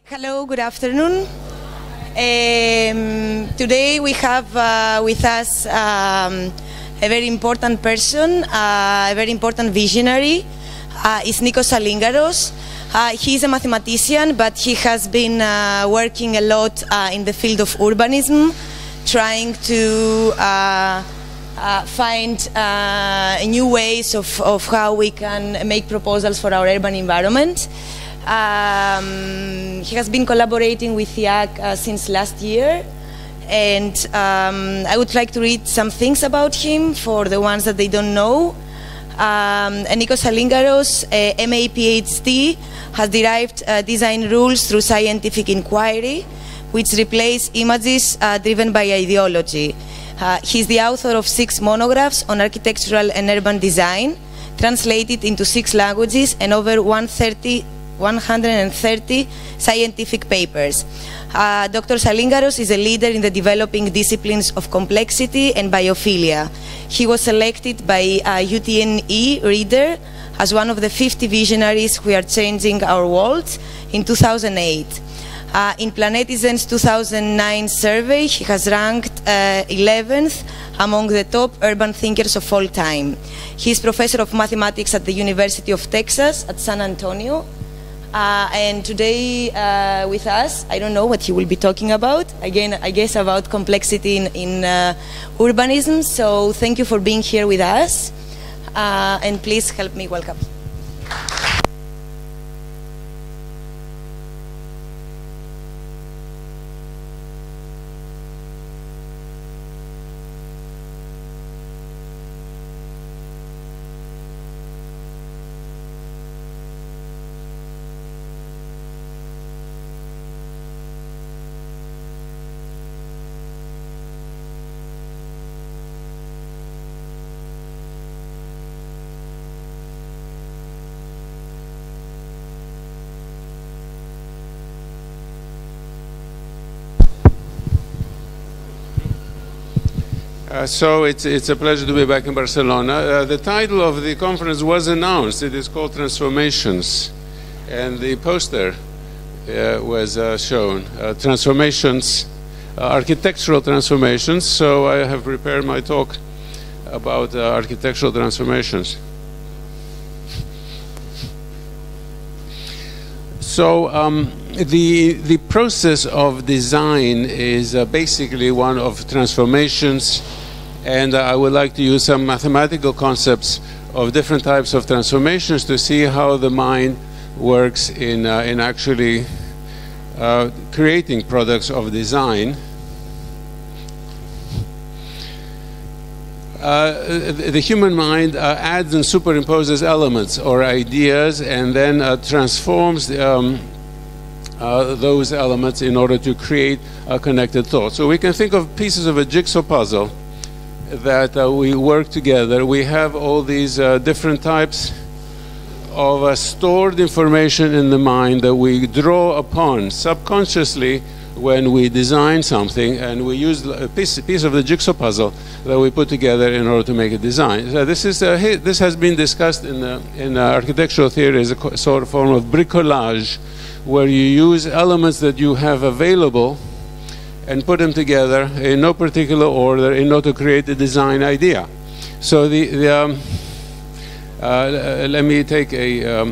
Hello, good afternoon. Today we have with us a very important person, a very important visionary. Is Nikos Salingaros. He's a mathematician, but he has been working a lot in the field of urbanism, trying to find new ways of how we can make proposals for our urban environment. He has been collaborating with Iaac since last year, and I would like to read some things about him for the ones that they don't know. Nikos Salingaros, MAA PhD, has derived design rules through scientific inquiry, which replace images driven by ideology. He's the author of 6 monographs on architectural and urban design, translated into 6 languages, and over 130 scientific papers. Dr. Salingaros is a leader in the developing disciplines of complexity and biophilia. He was selected by UTNE Reader as one of the 50 visionaries who are changing our world in 2008. In Planetizen's 2009 survey, he has ranked 11th among the top urban thinkers of all time. He is professor of mathematics at the University of Texas at San Antonio. And today with us, I don't know what he will be talking about. Again, I guess about complexity in urbanism. So thank you for being here with us. And please help me welcome. So it's a pleasure to be back in Barcelona. The title of the conference was announced. It is called Transformations, and the poster was shown. Transformations, architectural transformations. So I have prepared my talk about architectural transformations. So the process of design is basically one of transformations, and I would like to use some mathematical concepts of different types of transformations to see how the mind works in actually creating products of design. The human mind adds and superimposes elements or ideas, and then transforms those elements in order to create a connected thought. So we can think of pieces of a jigsaw puzzle that we work together. We have all these different types of stored information in the mind that we draw upon subconsciously when we design something, and we use a piece of the jigsaw puzzle that we put together in order to make a design. So this has been discussed in architectural theory as a sort of form of bricolage, where you use elements that you have available and put them together in no particular order in order to create a design idea. So let me take a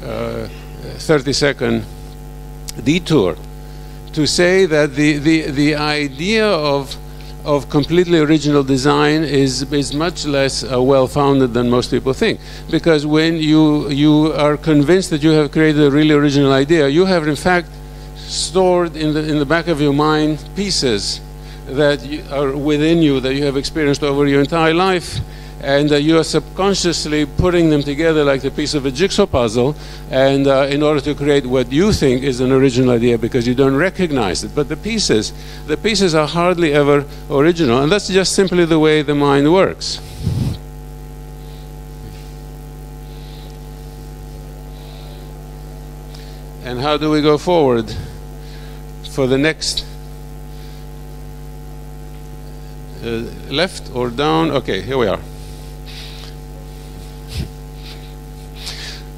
30-second detour to say that the idea of completely original design is much less well-founded than most people think. Because when you are convinced that you have created a really original idea, you have in fact stored in the back of your mind pieces that are within you, that you have experienced over your entire life, and you are subconsciously putting them together like the piece of a jigsaw puzzle, and in order to create what you think is an original idea, because you don't recognize it. But the pieces are hardly ever original, and that's just simply the way the mind works. And how do we go forward for the next left or down? Okay, here we are.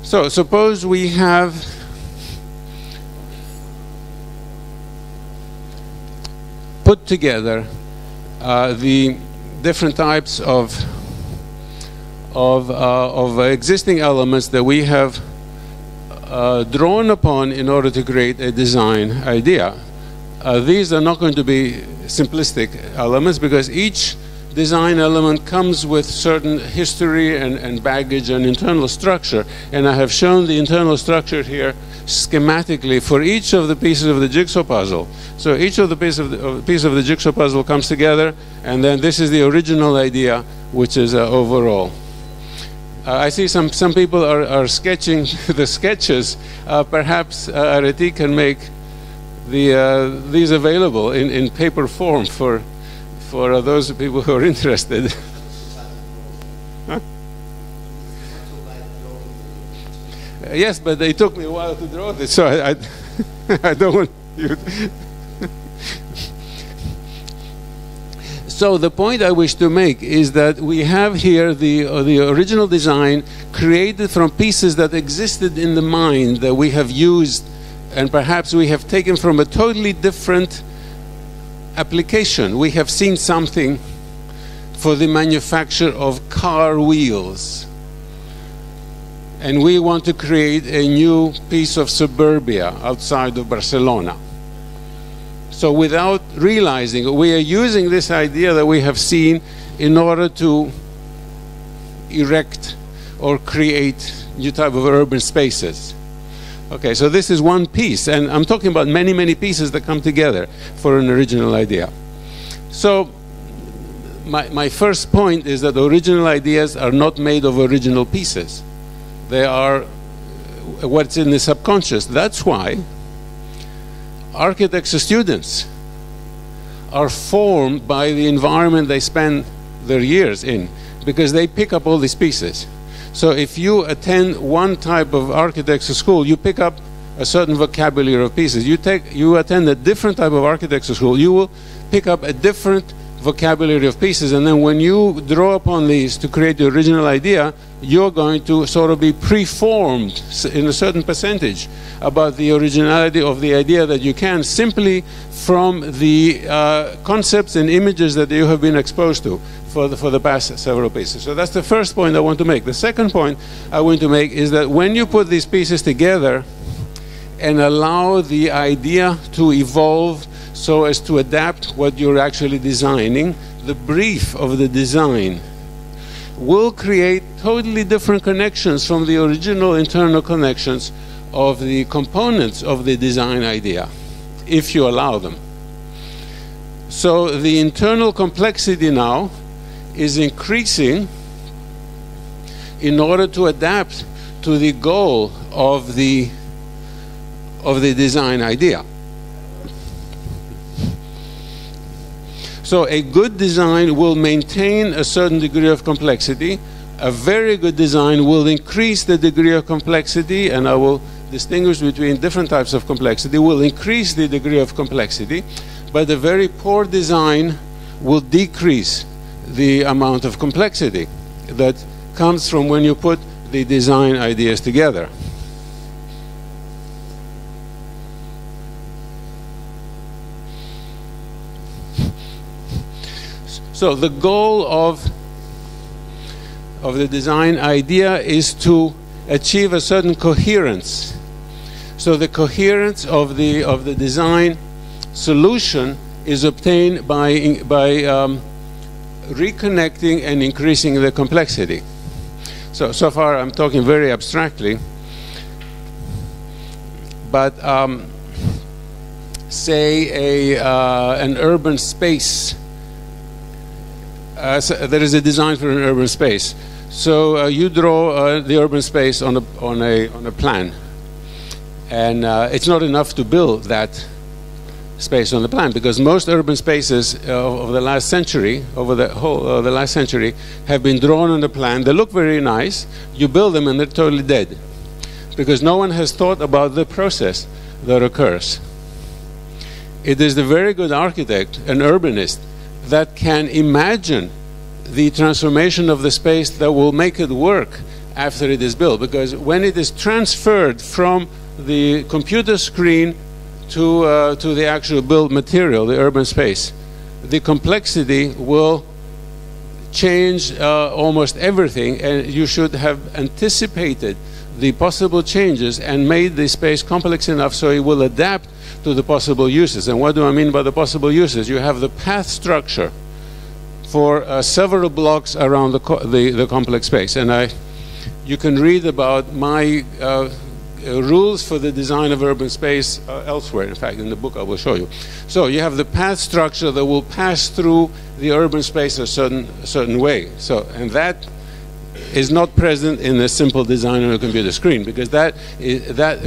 So suppose we have put together the different types of existing elements that we have drawn upon in order to create a design idea. These are not going to be simplistic elements, because each design element comes with certain history and baggage and internal structure. And I have shown the internal structure here schematically for each of the pieces of the jigsaw puzzle. So each of the piece of the jigsaw puzzle comes together, and then this is the original idea, which is overall. I see some people are sketching the sketches. Perhaps Areti can make these available in paper form for those people who are interested. Huh? Yes, but it took me a while to draw this, so I don't want you. So the point I wish to make is that we have here the original design created from pieces that existed in the mind that we have used, and perhaps we have taken from a totally different application. We have seen something for the manufacture of car wheels, and we want to create a new piece of suburbia outside of Barcelona. So without realizing, we are using this idea that we have seen in order to erect or create new type of urban spaces. Okay, so this is one piece, and I'm talking about many, many pieces that come together for an original idea. So my first point is that original ideas are not made of original pieces. They are what's in the subconscious. That's why architects and students are formed by the environment they spend their years in, because they pick up all these pieces. So if you attend one type of architecture school, you pick up a certain vocabulary of pieces. You attend a different type of architecture school, you will pick up a different vocabulary of pieces, and then when you draw upon these to create the original idea, you're going to sort of be preformed in a certain percentage about the originality of the idea that you can, simply from the concepts and images that you have been exposed to for the past several pieces. So that's the first point I want to make. The second point I want to make is that when you put these pieces together and allow the idea to evolve so as to adapt what you're actually designing, the brief of the design will create totally different connections from the original internal connections of the components of the design idea, if you allow them. So the internal complexity now is increasing in order to adapt to the goal of the design idea. So a good design will maintain a certain degree of complexity. A very good design will increase the degree of complexity, and I will distinguish between different types of complexity, will increase the degree of complexity, but a very poor design will decrease the amount of complexity that comes from when you put the design ideas together. So the goal of the design idea is to achieve a certain coherence. So the coherence of the design solution is obtained by reconnecting and increasing the complexity. So far I'm talking very abstractly, but say an urban space. So there is a design for an urban space. So you draw the urban space on a plan, and it's not enough to build that space on the plan, because most urban spaces of the last century, over the whole the last century, have been drawn on the plan. They look very nice. You build them and they're totally dead, because no one has thought about the process that occurs. It is the very good architect, an urbanist, that can imagine the transformation of the space that will make it work after it is built. Because when it is transferred from the computer screen to the actual built material, the urban space, the complexity will change almost everything, and you should have anticipated the possible changes and made the space complex enough so it will adapt to the possible uses. And what do I mean by the possible uses? You have the path structure for several blocks around the complex space, and you can read about my rules for the design of urban space elsewhere. In fact, in the book I will show you. So you have the path structure that will pass through the urban space a certain way. So, and that is not present in a simple design on a computer screen, because that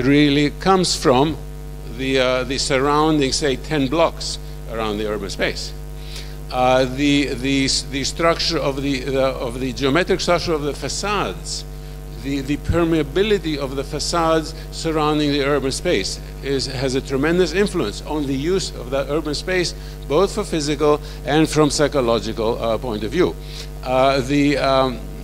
really comes from the surrounding, say, 10 blocks around the urban space. The structure of the geometric structure of the facades, the permeability of the facades surrounding the urban space has a tremendous influence on the use of that urban space, both for physical and from psychological point of view.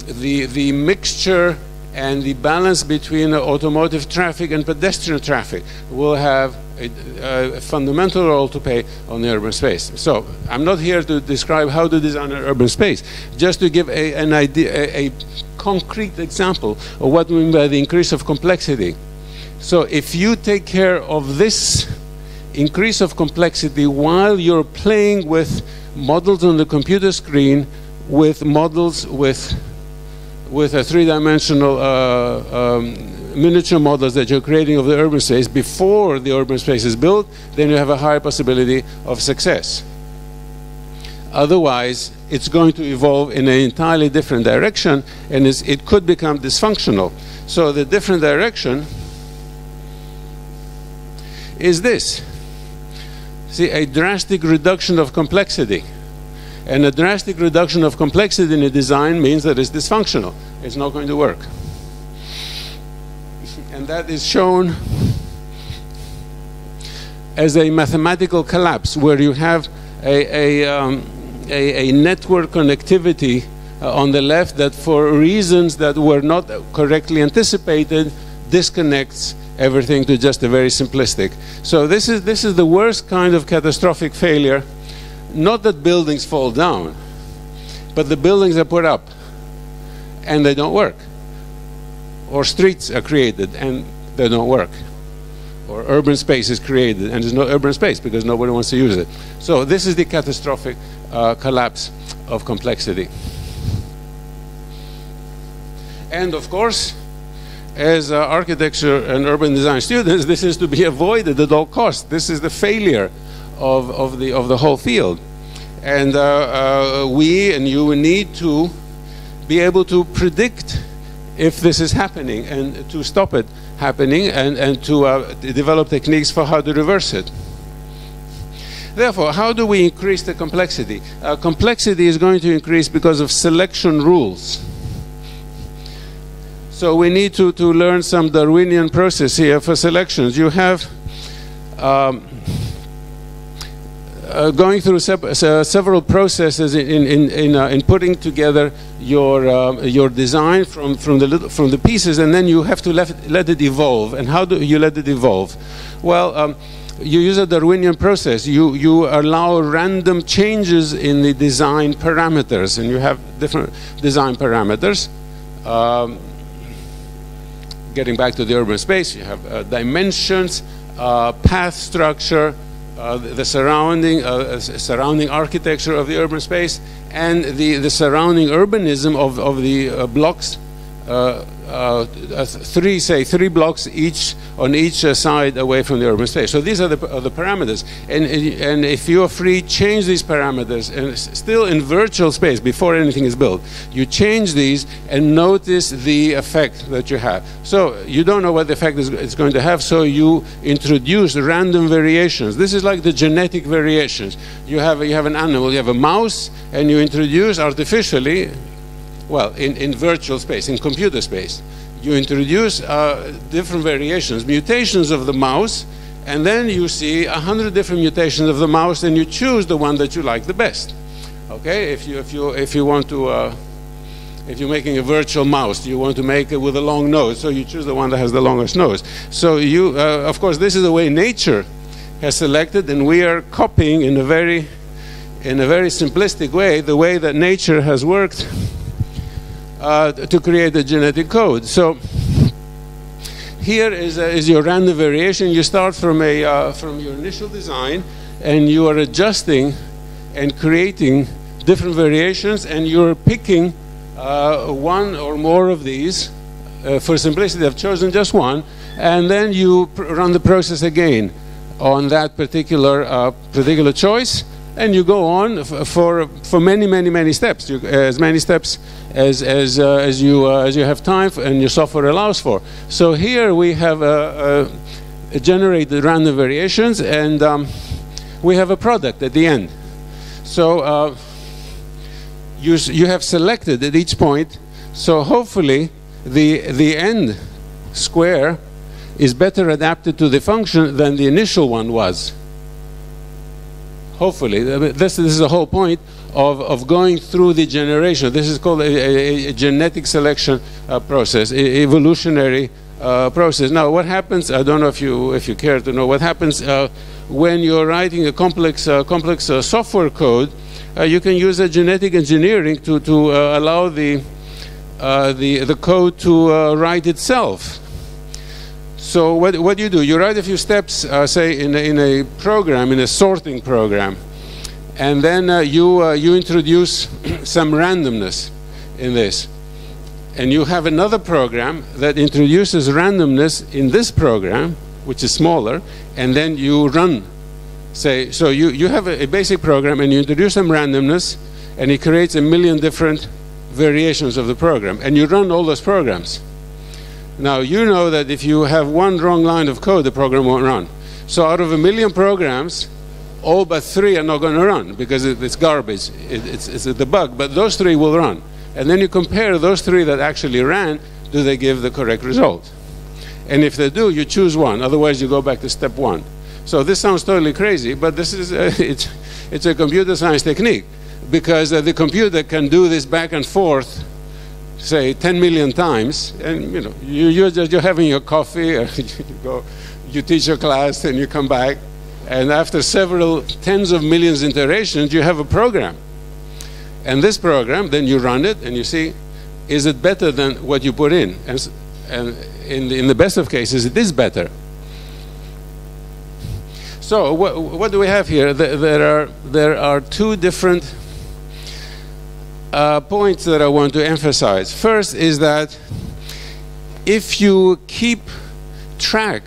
The mixture and the balance between automotive traffic and pedestrian traffic will have a fundamental role to play on the urban space. So I'm not here to describe how to design an urban space, just to give an idea, a concrete example of what we mean by the increase of complexity. So if you take care of this increase of complexity while you're playing with models on the computer screen, with models with a three-dimensional miniature models that you're creating of the urban space before the urban space is built, then you have a higher possibility of success. Otherwise, it's going to evolve in an entirely different direction, and it could become dysfunctional. So the different direction is this. See, a drastic reduction of complexity. And a drastic reduction of complexity in a design means that it's dysfunctional. It's not going to work. And that is shown as a mathematical collapse, where you have a network connectivity on the left that, for reasons that were not correctly anticipated, disconnects everything to just a very simplistic. So this is the worst kind of catastrophic failure. Not that buildings fall down, but the buildings are put up and they don't work. Or streets are created and they don't work. Or urban space is created and there's no urban space because nobody wants to use it. So this is the catastrophic collapse of complexity. And of course, as architecture and urban design students, this is to be avoided at all costs. This is the failure of the whole field. And we and you need to be able to predict if this is happening and to stop it happening, and to develop techniques for how to reverse it. Therefore, how do we increase the complexity? Complexity is going to increase because of selection rules. So we need to learn some Darwinian process here for selections. You have going through several processes in putting together your design from the pieces, and then you have to let it evolve. And how do you let it evolve? Well, you use a Darwinian process. You allow random changes in the design parameters, and you have different design parameters. Getting back to the urban space, you have dimensions, path structure, the surrounding architecture of the urban space, and the surrounding urbanism of the blocks. Three blocks each on each side away from the urban space. So these are the parameters, and if you are free, change these parameters, and still in virtual space before anything is built, you change these and notice the effect that you have. So you don't know what the effect it's going to have, so you introduce random variations. This is like the genetic variations. You have an animal, you have a mouse, and you introduce artificially, well, in virtual space, in computer space, you introduce different variations, mutations of the mouse, and then you see 100 different mutations of the mouse, and you choose the one that you like the best. Okay, if you want to, if you're making a virtual mouse, you want to make it with a long nose, so you choose the one that has the longest nose. So you, of course, this is the way nature has selected, and we are copying in a very simplistic way the way that nature has worked to create a genetic code. So here is your random variation. You start from your initial design, and you are adjusting and creating different variations, and you're picking one or more of these. For simplicity, I've chosen just one, and then you run the process again on that particular choice, and you go on for many steps, as many steps as you have time for and your software allows for. So here we have generated random variations, and we have a product at the end. So you have selected at each point. So hopefully the end square is better adapted to the function than the initial one was. Hopefully. This is the whole point of going through the generation. This is called a genetic selection process, evolutionary process. Now, what happens, I don't know if you care to know, what happens when you're writing a complex software code. You can use a genetic engineering to allow the code to write itself. So what you do, you write a few steps, say in a program, in a sorting program, and then you introduce some randomness in this, and you have another program that introduces randomness in this program, which is smaller, and then you run. Say, so you have a basic program, and you introduce some randomness, and it creates a million different variations of the program, and you run all those programs. Now, you know that if you have one wrong line of code, the program won't run. So out of 1 million programs, all but 3 are not going to run because it's garbage. It's the bug, but those 3 will run. And then you compare those 3 that actually ran, do they give the correct result? And if they do, you choose one. Otherwise, you go back to step 1. So this sounds totally crazy, but this is it's a computer science technique, because the computer can do this back and forth, say 10 million times, and you know you're having your coffee, or you teach your class, and you come back, and after several tens of millions iterations, you have a program. And this program, then you run it, and you see, is it better than what you put in? And in the best of cases, it is better. So what do we have here? There are 2 different points that I want to emphasize. First is that if you keep track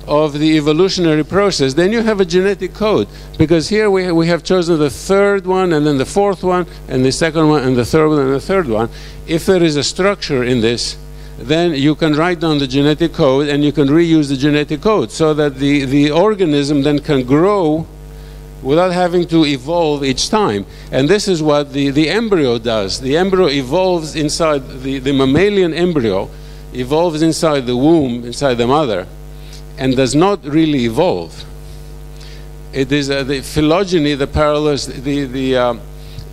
of the evolutionary process, then you have a genetic code, because here we have chosen the 3rd one, and then the 4th one, and the 2nd one, and the 3rd one, and the 3rd one. If there is a structure in this, then you can write down the genetic code, and you can reuse the genetic code, so that the organism then can grow without having to evolve each time. And this is what the embryo does. The embryo evolves inside, the mammalian embryo evolves inside the womb, inside the mother, and does not really evolve. It is the phylogeny that parallels the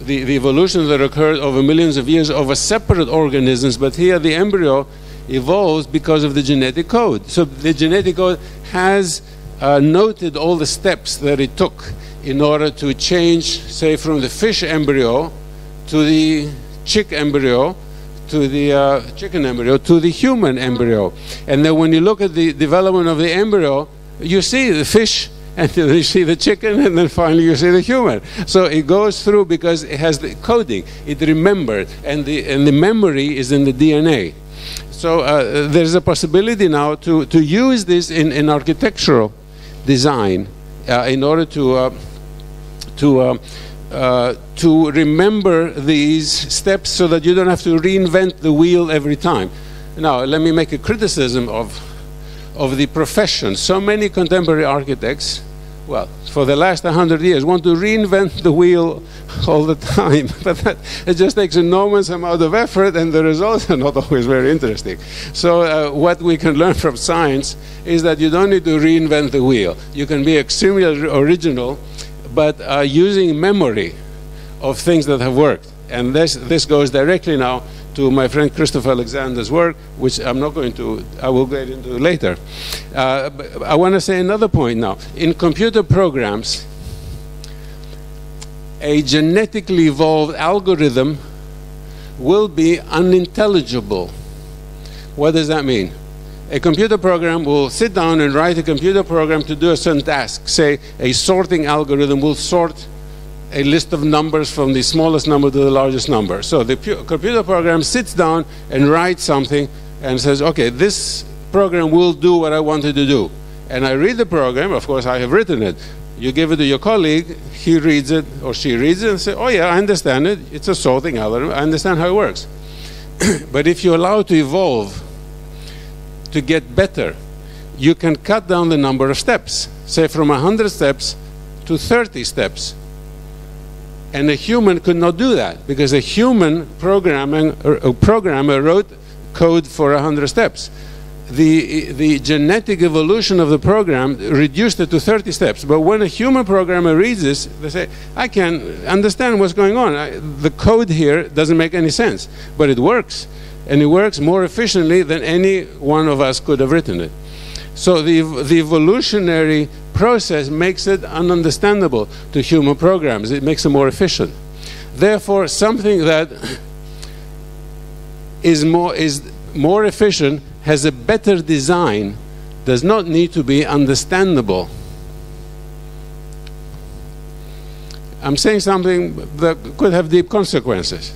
evolution that occurred over millions of years over separate organisms, but here the embryo evolves because of the genetic code. So the genetic code has noted all the steps that it took in order to change, say, from the fish embryo to the chick embryo, to the chicken embryo, to the human embryo. And then when you look at the development of the embryo, you see the fish, and then you see the chicken, and then finally you see the human. So it goes through because it has the coding. It remembered, and the memory is in the DNA. So there's a possibility now to use this in architectural design in order to remember these steps, so that you don't have to reinvent the wheel every time. Now, let me make a criticism of the profession. So many contemporary architects, well, for the last 100 years, want to reinvent the wheel all the time. But it just takes enormous amount of effort, and the results are not always very interesting. So what we can learn from science is that you don't need to reinvent the wheel. You can be extremely original, but using memory of things that have worked. And this goes directly now to my friend Christopher Alexander's work, which I will get into later. But I want to say another point now. In computer programs, a genetically evolved algorithm will be unintelligible. What does that mean? A computer program will sit down and write a computer program to do a certain task. Say, a sorting algorithm will sort a list of numbers from the smallest number to the largest number. So the computer program sits down and writes something and says, okay, this program will do what I wanted to do. And I read the program, of course I have written it. You give it to your colleague, he reads it or she reads it and says, oh yeah, I understand it. It's a sorting algorithm. I understand how it works. But if you allow it to evolve, to get better, you can cut down the number of steps. Say from 100 steps to 30 steps. And a human could not do that because a human programmer wrote code for 100 steps. The genetic evolution of the program reduced it to 30 steps. But when a human programmer reads this, they say, I can understand what's going on. The code here doesn't make any sense, but it works. And it works more efficiently than any one of us could have written it. So the evolutionary process makes it ununderstandable to human programs. It makes them more efficient. Therefore, something that is more efficient, has a better design, does not need to be understandable. I'm saying something that could have deep consequences.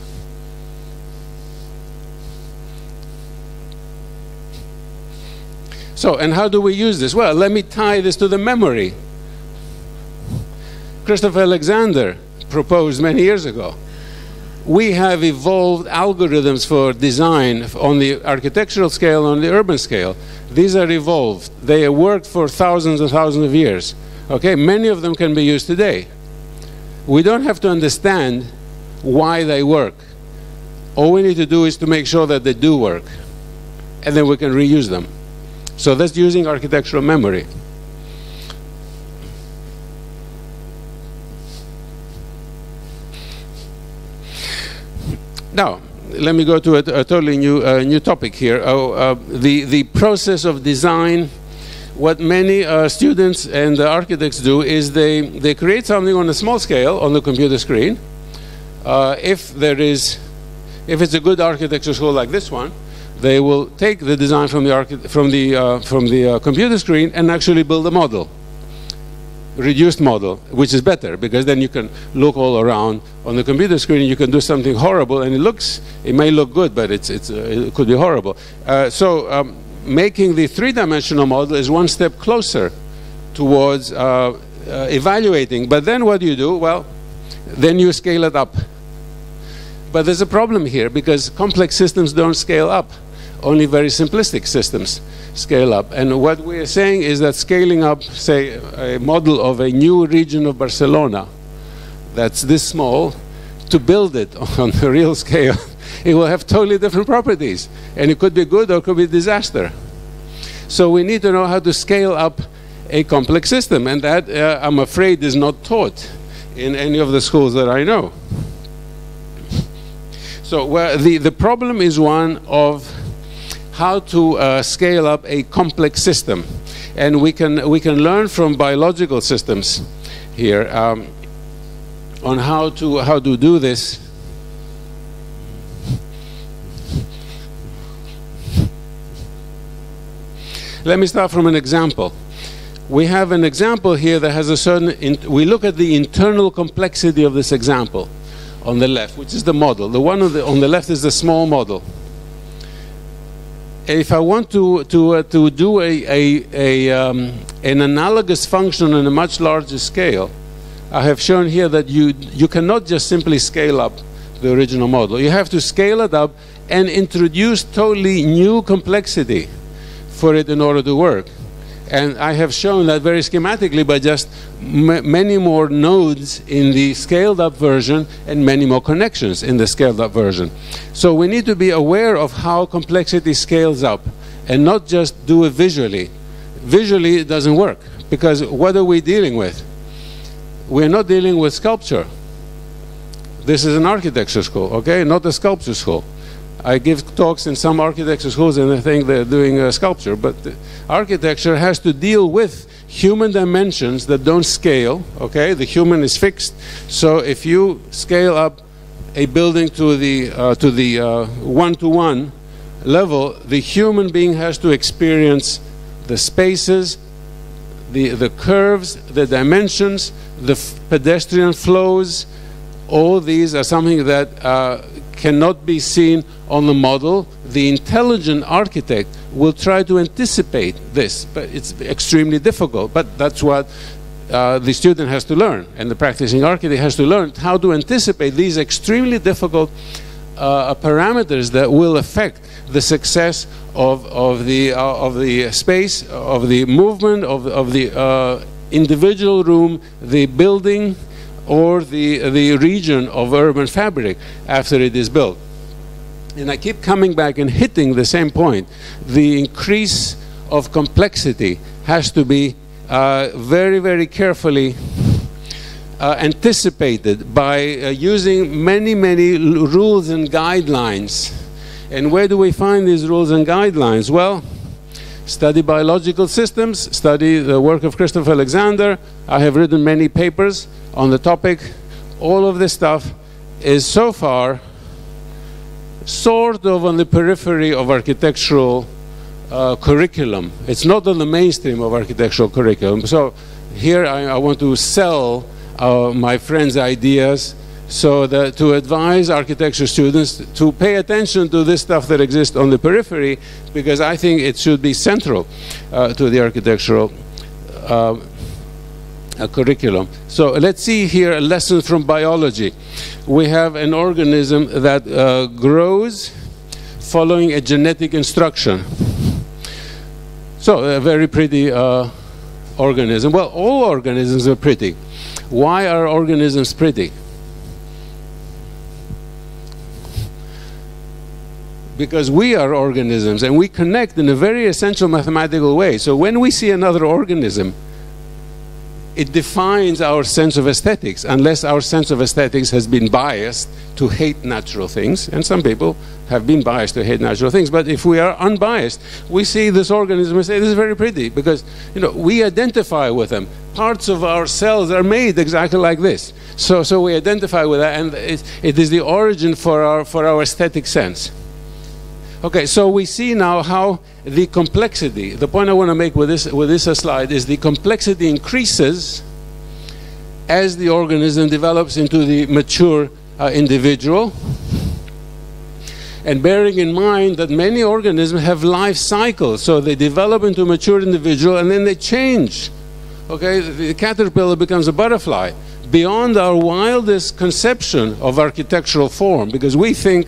So, and how do we use this? Well, let me tie this to the memory. Christopher Alexander proposed many years ago. We have evolved algorithms for design on the architectural scale, on the urban scale. These are evolved. They have worked for thousands and thousands of years. Okay, many of them can be used today. We don't have to understand why they work. All we need to do is to make sure that they do work, and then we can reuse them. So that's using architectural memory. Now, let me go to a totally new topic here. The process of design. What many students and architects do is they create something on a small scale on the computer screen. If it's a good architecture school like this one, they will take the design from the computer screen and actually build a model, reduced model, which is better because then you can look all around on the computer screen and you can do something horrible and it may look good, but it could be horrible. Making the three-dimensional model is one step closer towards evaluating. But then what do you do? Well, then you scale it up. But there's a problem here because complex systems don't scale up. Only very simplistic systems scale up. And what we are saying is that scaling up, say, a model of a new region of Barcelona that's this small, to build it on a real scale, it will have totally different properties. And it could be good or it could be a disaster. So we need to know how to scale up a complex system. And that, I'm afraid, is not taught in any of the schools that I know. So the problem is one of how to scale up a complex system. And we can learn from biological systems here on how to do this. Let me start from an example. We have an example here that has a certain, we look at the internal complexity of this example on the left, which is the model. The one on the left is the small model. If I want to do an analogous function on a much larger scale, I have shown here that you cannot just simply scale up the original model. You have to scale it up and introduce totally new complexity for it in order to work. And I have shown that very schematically by just many more nodes in the scaled up version and many more connections in the scaled up version. So we need to be aware of how complexity scales up and not just do it visually. Visually it doesn't work because what are we dealing with? We're not dealing with sculpture. This is an architecture school, okay? Not a sculpture school. I give talks in some architecture schools and I think they're doing sculpture, but architecture has to deal with human dimensions that don't scale, okay? The human is fixed, so if you scale up a building to the one-to-one level, the human being has to experience the spaces, the curves, the dimensions, the pedestrian flows. All these are something that cannot be seen on the model. The intelligent architect will try to anticipate this, but it's extremely difficult. But that's what the student has to learn, and the practicing architect has to learn how to anticipate these extremely difficult parameters that will affect the success of the space, of the movement, of the individual room, the building, or the region of urban fabric after it is built. And I keep coming back and hitting the same point. The increase of complexity has to be very, very carefully anticipated by using many, many rules and guidelines. And where do we find these rules and guidelines? Well, study biological systems, study the work of Christopher Alexander. I have written many papers on the topic. All of this stuff is so far sort of on the periphery of architectural curriculum. It's not on the mainstream of architectural curriculum. So here I want to sell my friends' ideas so that to advise architecture students to pay attention to this stuff that exists on the periphery, because I think it should be central to the architectural curriculum. So let's see here a lesson from biology. We have an organism that grows following a genetic instruction. So a very pretty organism. Well, all organisms are pretty. Why are organisms pretty? Because we are organisms and we connect in a very essential mathematical way. So when we see another organism, it defines our sense of aesthetics, unless our sense of aesthetics has been biased to hate natural things. And some people have been biased to hate natural things. But if we are unbiased, we see this organism and say, this is very pretty, because we identify with them. Parts of our cells are made exactly like this. So we identify with that, and it is the origin for our aesthetic sense. Okay, so we see now how the complexity, the point I want to make with this slide is the complexity increases as the organism develops into the mature individual. And bearing in mind that many organisms have life cycles, so they develop into a mature individual and then they change. Okay, the caterpillar becomes a butterfly. Beyond our wildest conception of architectural form, because we think,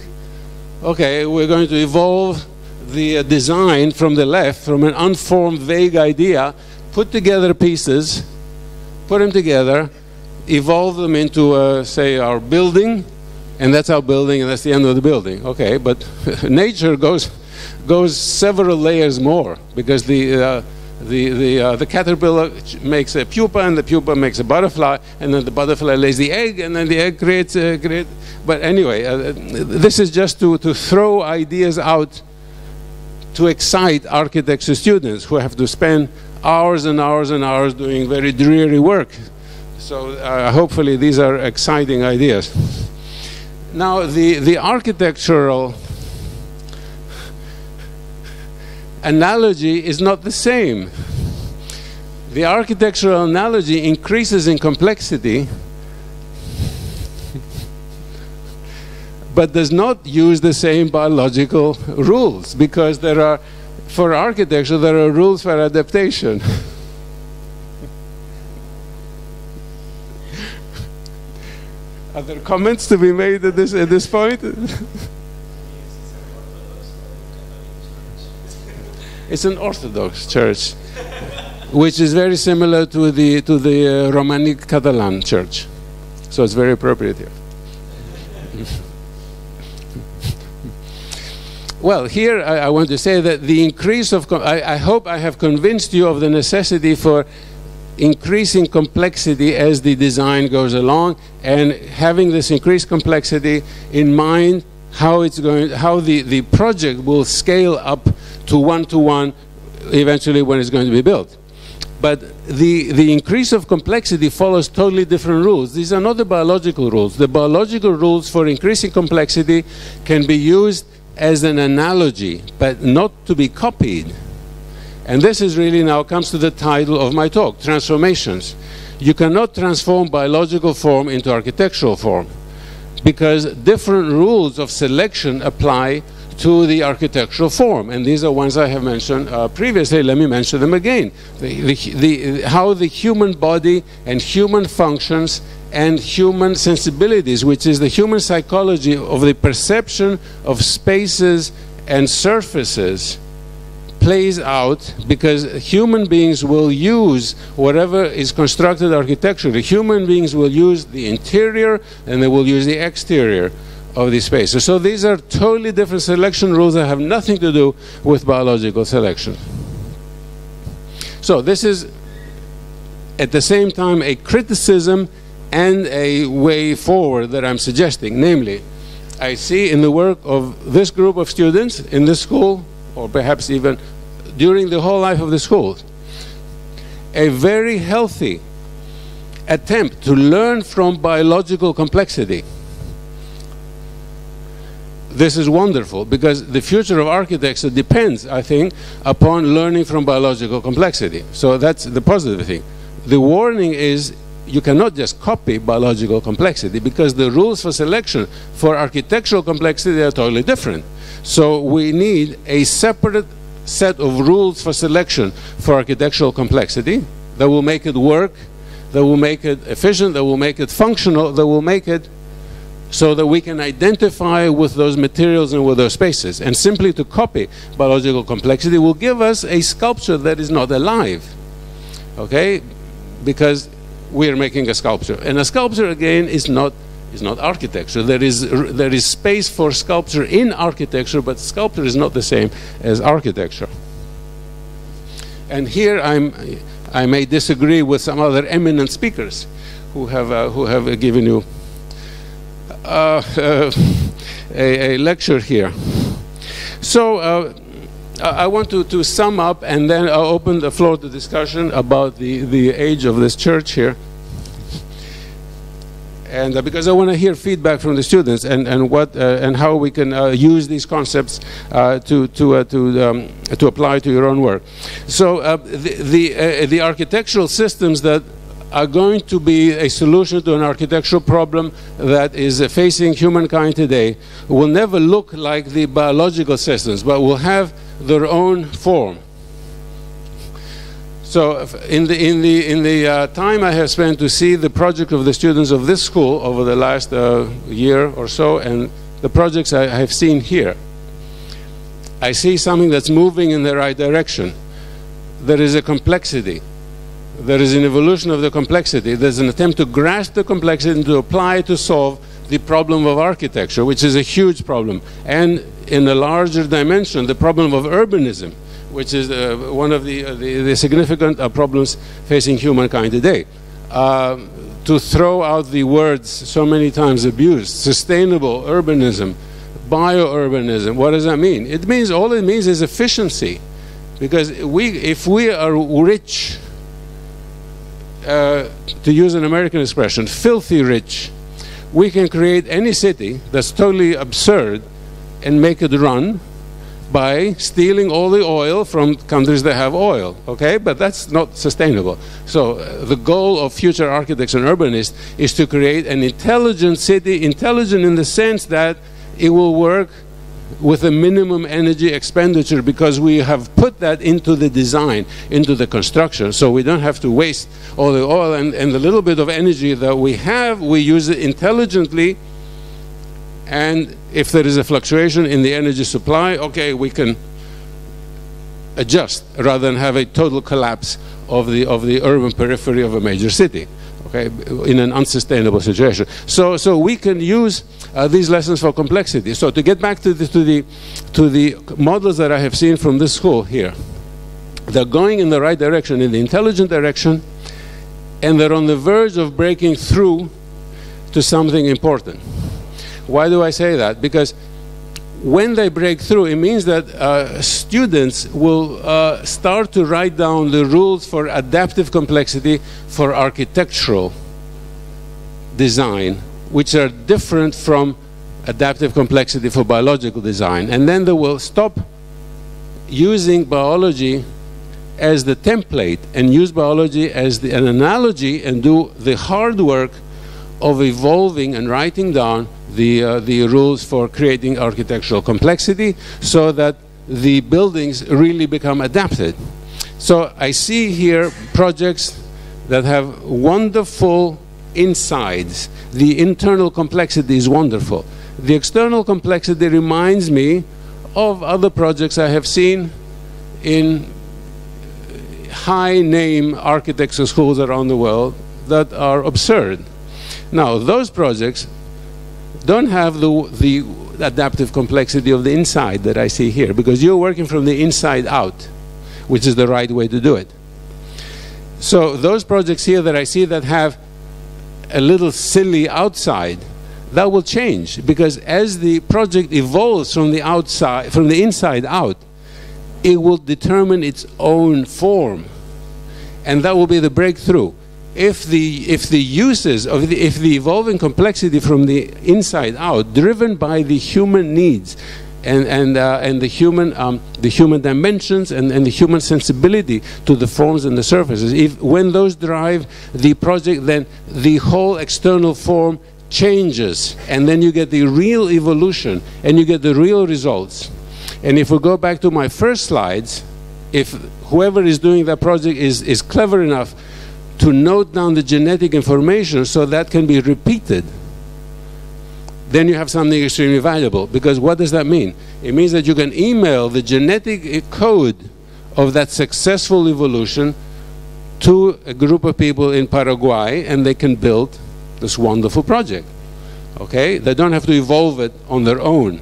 okay, we're going to evolve the design from the left, from an unformed, vague idea, put together pieces, put them together, evolve them into, say, our building, and that's our building, and that's the end of the building. Okay, but nature goes several layers more, because the caterpillar makes a pupa, and the pupa makes a butterfly, and then the butterfly lays the egg, and then the egg creates. But anyway, this is just to throw ideas out to excite architecture students who have to spend hours and hours and hours doing very dreary work. So hopefully these are exciting ideas. Now the architectural analogy is not the same. The architectural analogy increases in complexity, but does not use the same biological rules, because for architecture, there are rules for adaptation. Are there comments to be made at this point? It's an Orthodox church, which is very similar to the Romanic Catalan church. So it's very appropriate here. Well, here I want to say that the increase of, I hope I have convinced you of the necessity for increasing complexity as the design goes along, and having this increased complexity in mind how the project will scale up to one-to-one eventually when it's going to be built. But the increase of complexity follows totally different rules. These are not the biological rules. The biological rules for increasing complexity can be used as an analogy, but not to be copied. And this is really now comes to the title of my talk, Transformations. You cannot transform biological form into architectural form, because different rules of selection apply to the architectural form, and these are ones I have mentioned previously. Let me mention them again. How the human body and human functions and human sensibilities, which is the human psychology of the perception of spaces and surfaces, plays out, because human beings will use whatever is constructed architecturally. Human beings will use the interior and they will use the exterior of these spaces. So these are totally different selection rules that have nothing to do with biological selection. So this is at the same time a criticism and a way forward that I'm suggesting. Namely, I see in the work of this group of students in this school, or perhaps even during the whole life of the school, a very healthy attempt to learn from biological complexity. This is wonderful, because the future of architecture depends, I think, upon learning from biological complexity. So that's the positive thing. The warning is you cannot just copy biological complexity, because the rules for selection for architectural complexity are totally different. So we need a separate set of rules for selection for architectural complexity that will make it work, that will make it efficient, that will make it functional, that will make it so that we can identify with those materials and with those spaces. And simply to copy biological complexity will give us a sculpture that is not alive, okay? Because we are making a sculpture. And a sculpture, again, is not architecture. There is space for sculpture in architecture, but sculpture is not the same as architecture. And here I may disagree with some other eminent speakers who have given you a lecture here. So I want to sum up, and then I'll open the floor to discussion about the age of this church here. And because I want to hear feedback from the students and how we can use these concepts to apply to your own work. So the architectural systems that are going to be a solution to an architectural problem that is facing humankind today will never look like the biological systems, but will have their own form. So in the time I have spent to see the project of the students of this school over the last year or so, and the projects I have seen here, I see something that's moving in the right direction. There is a complexity. There is an evolution of the complexity. There's an attempt to grasp the complexity and to apply it to solve the problem of architecture, which is a huge problem. And in a larger dimension, the problem of urbanism, which is one of the significant problems facing humankind today. To throw out the words so many times abused, sustainable urbanism, biourbanism, what does that mean? It means, all it means is efficiency. Because if we are rich, to use an American expression, filthy rich, we can create any city that's totally absurd and make it run by stealing all the oil from countries that have oil, okay? But that's not sustainable. So the goal of future architects and urbanists is to create an intelligent city, intelligent in the sense that it will work with a minimum energy expenditure, because we have put that into the design, into the construction, so we don't have to waste all the oil, and the little bit of energy that we have, we use it intelligently. And if there is a fluctuation in the energy supply, okay, we can adjust rather than have a total collapse of the urban periphery of a major city, okay, in an unsustainable situation. So we can use these lessons for complexity. So to get back to the models that I have seen from this school here, they're going in the right direction, in the intelligent direction, and they're on the verge of breaking through to something important. Why do I say that? Because when they break through, it means that students will start to write down the rules for adaptive complexity for architectural design, which are different from adaptive complexity for biological design. And then they will stop using biology as the template and use biology as an analogy and do the hard work of evolving and writing down the rules for creating architectural complexity so that the buildings really become adapted. So I see here projects that have wonderful insides. The internal complexity is wonderful. The external complexity reminds me of other projects I have seen in high-name architecture schools around the world that are absurd. Now, those projects don't have the adaptive complexity of the inside that I see here, because you're working from the inside out, which is the right way to do it. So those projects here that I see that have a little silly outside, that will change, because as the project evolves from the outside, from the inside out, it will determine its own form, and that will be the breakthrough. If the uses of if the evolving complexity from the inside out, driven by the human needs and the human dimensions and the human sensibility to the forms and the surfaces, when those drive the project, then the whole external form changes, and then you get the real evolution and you get the real results. And if we go back to my first slides, if whoever is doing that project is clever enough to note down the genetic information so that can be repeated, then you have something extremely valuable. Because what does that mean? It means that you can email the genetic code of that successful evolution to a group of people in Paraguay, and they can build this wonderful project. Okay? They don't have to evolve it on their own.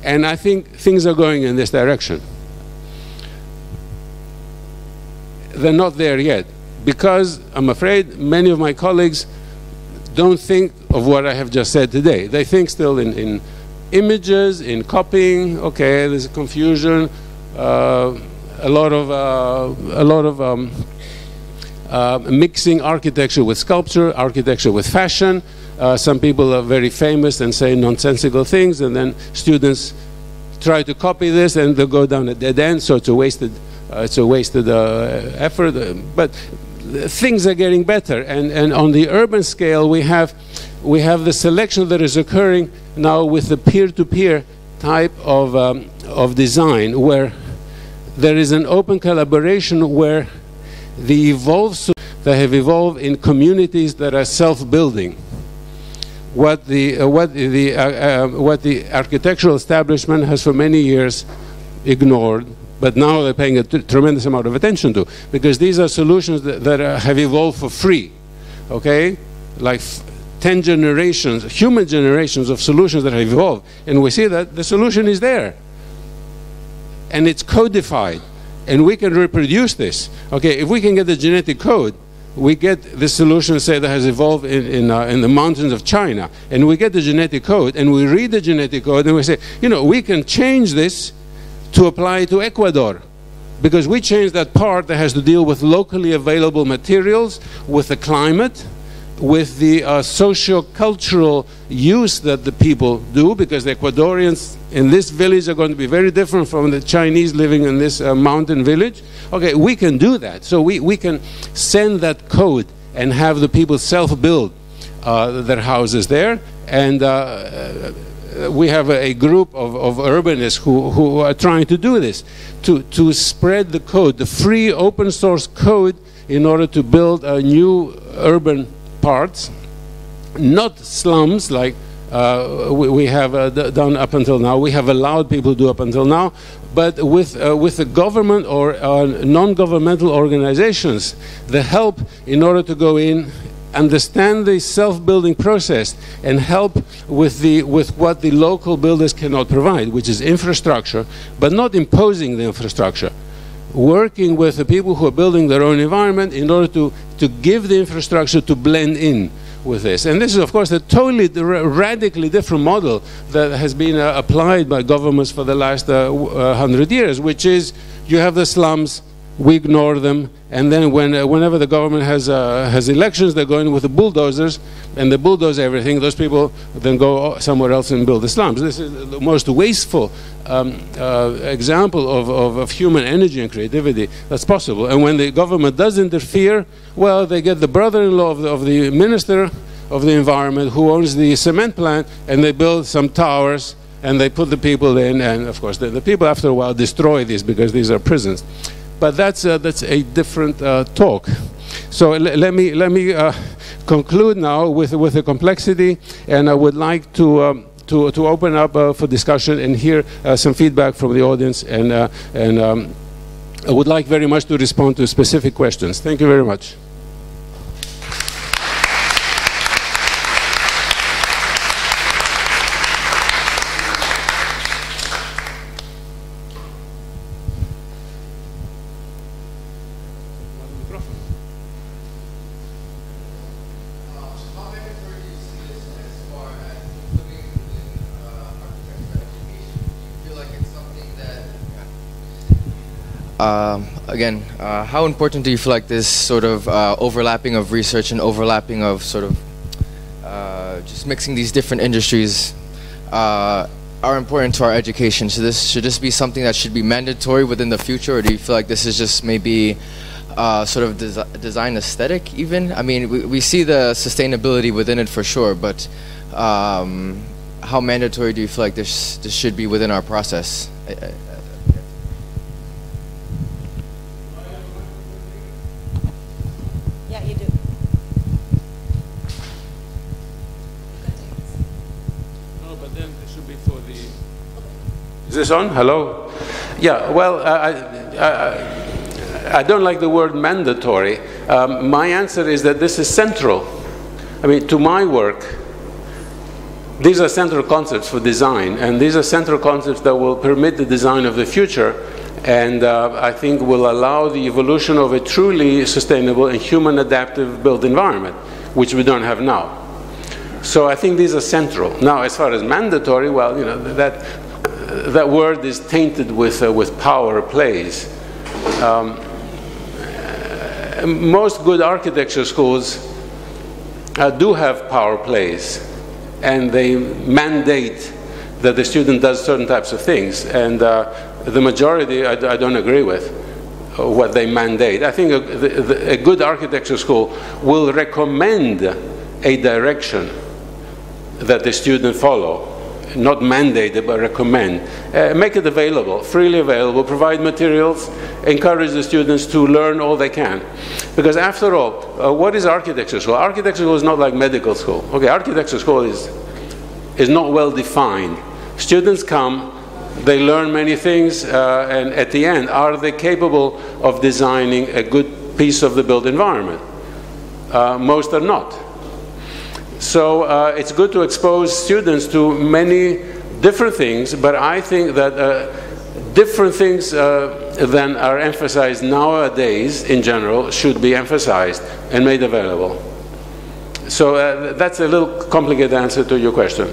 And I think things are going in this direction. They're not there yet, because I'm afraid many of my colleagues don't think of what I have just said today. They think still in images, in copying. Okay, there's confusion, a lot of mixing architecture with sculpture, architecture with fashion. Some people are very famous and say nonsensical things, and then students try to copy this and they go down a dead end, so it's a wasted effort. But things are getting better, and on the urban scale we have the selection that is occurring now with the peer-to-peer type of design, where there is an open collaboration, where the that have evolved in communities that are self-building. What the architectural establishment has for many years ignored, but now they're paying a tremendous amount of attention to, because these are solutions that have evolved for free, okay? Like 10 generations, human generations of solutions that have evolved, and we see that the solution is there, and it's codified, and we can reproduce this. Okay, if we can get the genetic code, we get the solution, say, that has evolved in the mountains of China, and we get the genetic code, and we read the genetic code, and we say, you know, we can change this to apply to Ecuador, because we changed that part that has to deal with locally available materials, with the climate, with the socio-cultural use that the people do, because the Ecuadorians in this village are going to be very different from the Chinese living in this mountain village. Okay, we can do that. So we can send that code and have the people self-build their houses there. And we have a group of urbanists who are trying to do this, to spread the code, the free open source code, in order to build new urban parts, not slums like we have done up until now. We have allowed people to do up until now, but with the government or non-governmental organizations, the help in order to go in, understand the self-building process, and help with what the local builders cannot provide, which is infrastructure, but not imposing the infrastructure. Working with the people who are building their own environment in order to give the infrastructure to blend in with this. And this is, of course, a totally radically different model that has been applied by governments for the last 100 years, which is you have the slums, we ignore them, and then whenever the government has elections, they go in with the bulldozers, and they bulldoze everything. Those people then go somewhere else and build the slums. This is the most wasteful example of human energy and creativity that's possible. And when the government does interfere, well, they get the brother-in-law of the minister of the environment who owns the cement plant, and they build some towers, and they put the people in, and of course the people after a while destroy these because these are prisons. But that's a different talk. So let me conclude now with the complexity, and I would like to open up for discussion and hear some feedback from the audience, and I would like very much to respond to specific questions. Thank you very much. Again, how important do you feel like this sort of overlapping of research and overlapping of sort of just mixing these different industries are important to our education? Should this be something that should be mandatory within the future, or do you feel like this is just maybe sort of design aesthetic even? I mean, we see the sustainability within it for sure, but how mandatory do you feel like this should be within our process? Yeah, you do. No, but then it should be for the... Is this on? Hello? Yeah, well, I don't like the word mandatory. My answer is that this is central. I mean, to my work, these are central concepts for design, and these are central concepts that will permit the design of the future, and I think will allow the evolution of a truly sustainable and human adaptive built environment, which we don't have now. So I think these are central. Now, as far as mandatory, well, you know, that word is tainted with power plays. Most good architecture schools do have power plays, and they mandate that the student does certain types of things, and the majority I don't agree with what they mandate. I think a good architecture school will recommend a direction that the student follow, not mandate it, but recommend. Make it available, freely available, provide materials, encourage the students to learn all they can. Because after all, what is architecture school? Architecture school is not like medical school. Okay, architecture school is not well defined. Students come, they learn many things, and at the end, are they capable of designing a good piece of the built environment? Most are not. So it's good to expose students to many different things, but I think that different things than are emphasized nowadays in general should be emphasized and made available. So that's a little complicated answer to your question.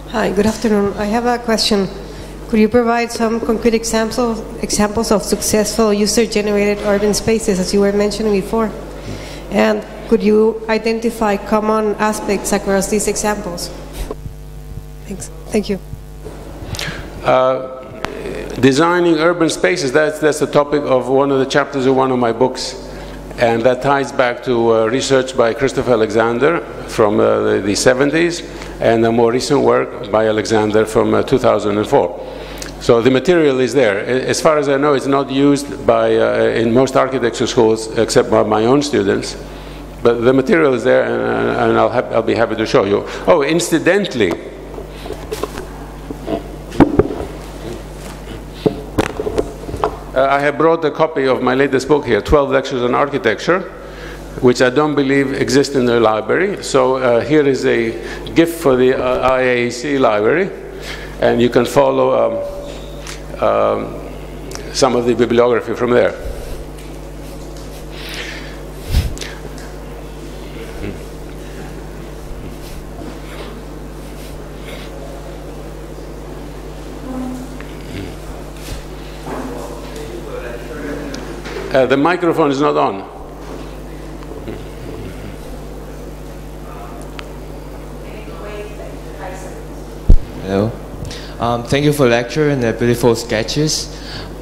Hi, good afternoon. I have a question. Could you provide some concrete examples of successful user-generated urban spaces, as you were mentioning before? And could you identify common aspects across these examples? Thanks. Thank you. Designing urban spaces, that's the topic of one of the chapters of one of my books. And that ties back to research by Christopher Alexander from the 70s, and a more recent work by Alexander from 2004. So the material is there. As far as I know, it's not used by in most architecture schools except by my own students. But the material is there, and I'll be happy to show you. Oh, incidentally, I have brought a copy of my latest book here, 12 Lectures on Architecture, which I don't believe exists in the library. So here is a gift for the IAC library, and you can follow some of the bibliography from there. The microphone is not on. Hello. Thank you for the lecture and the beautiful sketches.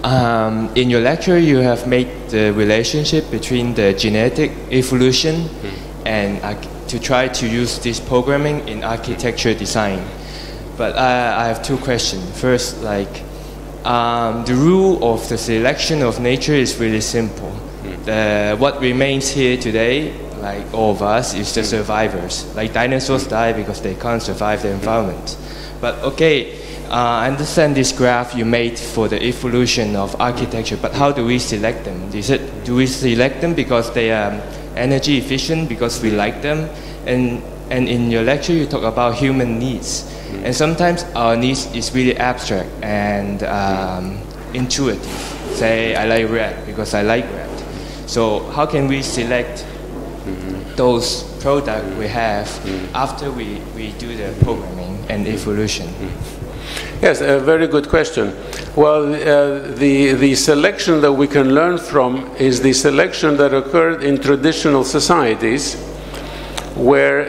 In your lecture, you have made the relationship between the genetic evolution and to try to use this programming in architecture design. But I have two questions. First, like, the rule of the selection of nature is really simple. What remains here today, like all of us, is the survivors. Like dinosaurs die because they can't survive the environment. But okay, I understand this graph you made for the evolution of architecture, but how do we select them? Do we select them because they are energy efficient, because we like them? And in your lecture, you talk about human needs. And sometimes our needs is really abstract and intuitive. Say, I like red because I like red. So how can we select those products we have after we do the programming and evolution? Yes, a very good question. Well, the selection that we can learn from is the selection that occurred in traditional societies, where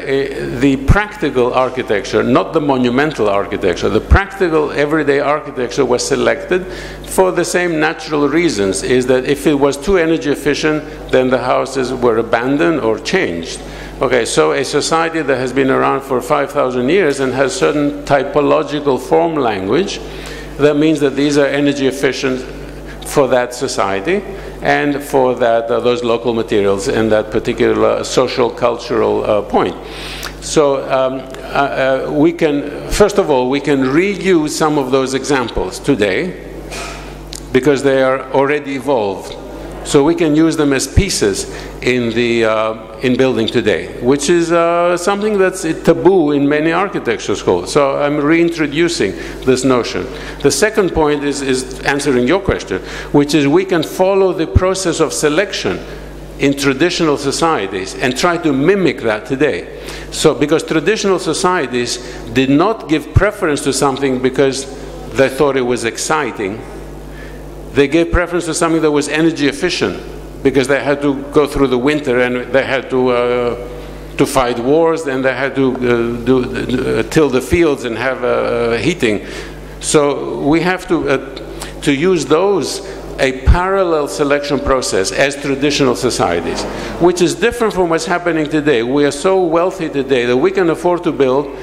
the practical architecture, not the monumental architecture, the practical everyday architecture was selected for the same natural reasons, is that if it was too energy efficient, then the houses were abandoned or changed. Okay, so a society that has been around for 5,000 years and has certain typological form language, that means that these are energy efficient for that society and for that those local materials in that particular social cultural point. So we can, first of all, we can reuse some of those examples today because they are already evolved. So we can use them as pieces in the in building today, which is something that's taboo in many architecture schools. So I'm reintroducing this notion. The second point is answering your question, which is we can follow the process of selection in traditional societies and try to mimic that today. So because traditional societies did not give preference to something because they thought it was exciting, they gave preference to something that was energy efficient, because they had to go through the winter and they had to fight wars, and they had to till the fields and have heating. So we have to use those, a parallel selection process as traditional societies, which is different from what's happening today. We are so wealthy today that we can afford to build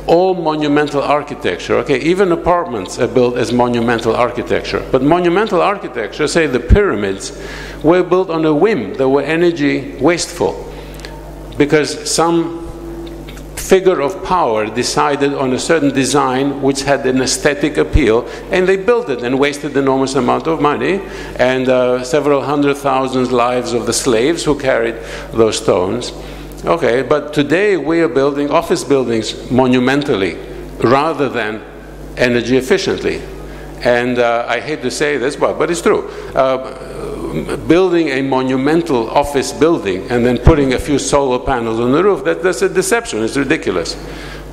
all monumental architecture. Okay, even apartments are built as monumental architecture. But monumental architecture, say the pyramids, were built on a whim. They were energy wasteful because some figure of power decided on a certain design which had an aesthetic appeal, and they built it and wasted enormous amount of money and several 100,000 lives of the slaves who carried those stones. Okay, but today we are building office buildings monumentally rather than energy efficiently. And I hate to say this, but it's true. Building a monumental office building and then putting a few solar panels on the roof, that's a deception. It's ridiculous.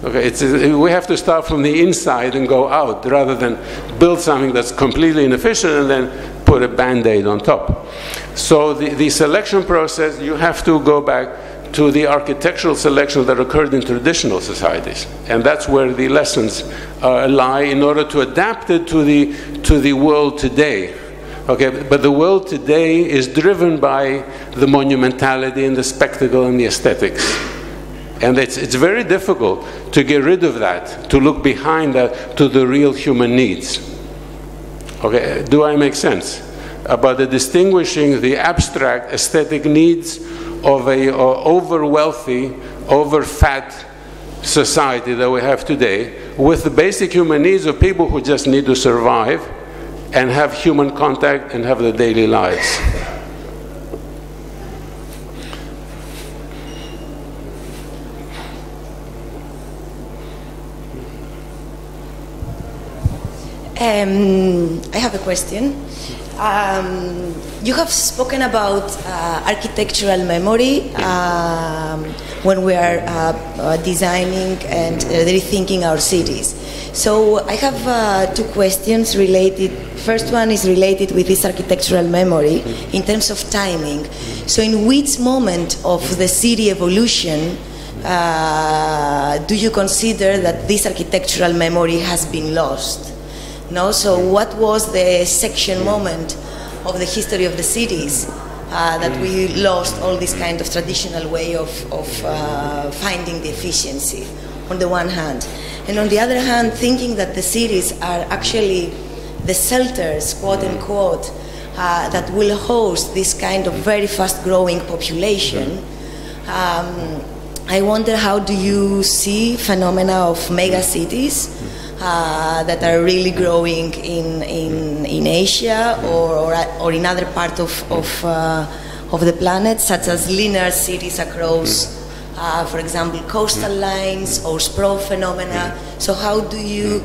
Okay, we have to start from the inside and go out rather than build something that's completely inefficient and then put a Band-Aid on top. So the selection process, you have to go back to the architectural selection that occurred in traditional societies, and that's where the lessons lie in order to adapt it to the world today. Okay, but the world today is driven by the monumentality and the spectacle and the aesthetics, and it's very difficult to get rid of that, to look behind that to the real human needs. Okay, do I make sense about the distinguishing the abstract aesthetic needs of a over-wealthy, over-fat society that we have today with the basic human needs of people who just need to survive and have human contact and have their daily lives. I have a question. You have spoken about architectural memory when we are designing and rethinking our cities. So I have two questions related. First one is related with this architectural memory in terms of timing. So in which moment of the city evolution do you consider that this architectural memory has been lost? No? So what was the section moment of the history of the cities that we lost all this kind of traditional way of finding the efficiency, on the one hand. And on the other hand, thinking that the cities are actually the shelters, quote unquote, that will host this kind of very fast growing population. I wonder, how do you see phenomena of mega cities that are really growing in Asia or in other parts of the planet, such as linear cities across, for example, coastal lines or sprawl phenomena. So how do you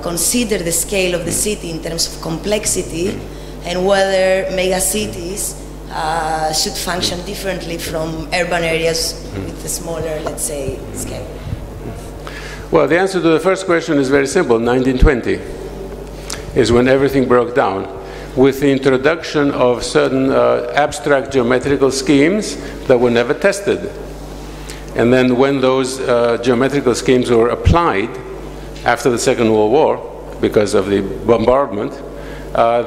consider the scale of the city in terms of complexity, and whether mega cities should function differently from urban areas with a smaller, let's say, scale? Well, the answer to the first question is very simple. 1920 is when everything broke down, with the introduction of certain abstract geometrical schemes that were never tested. And then when those geometrical schemes were applied after the Second World War, because of the bombardment,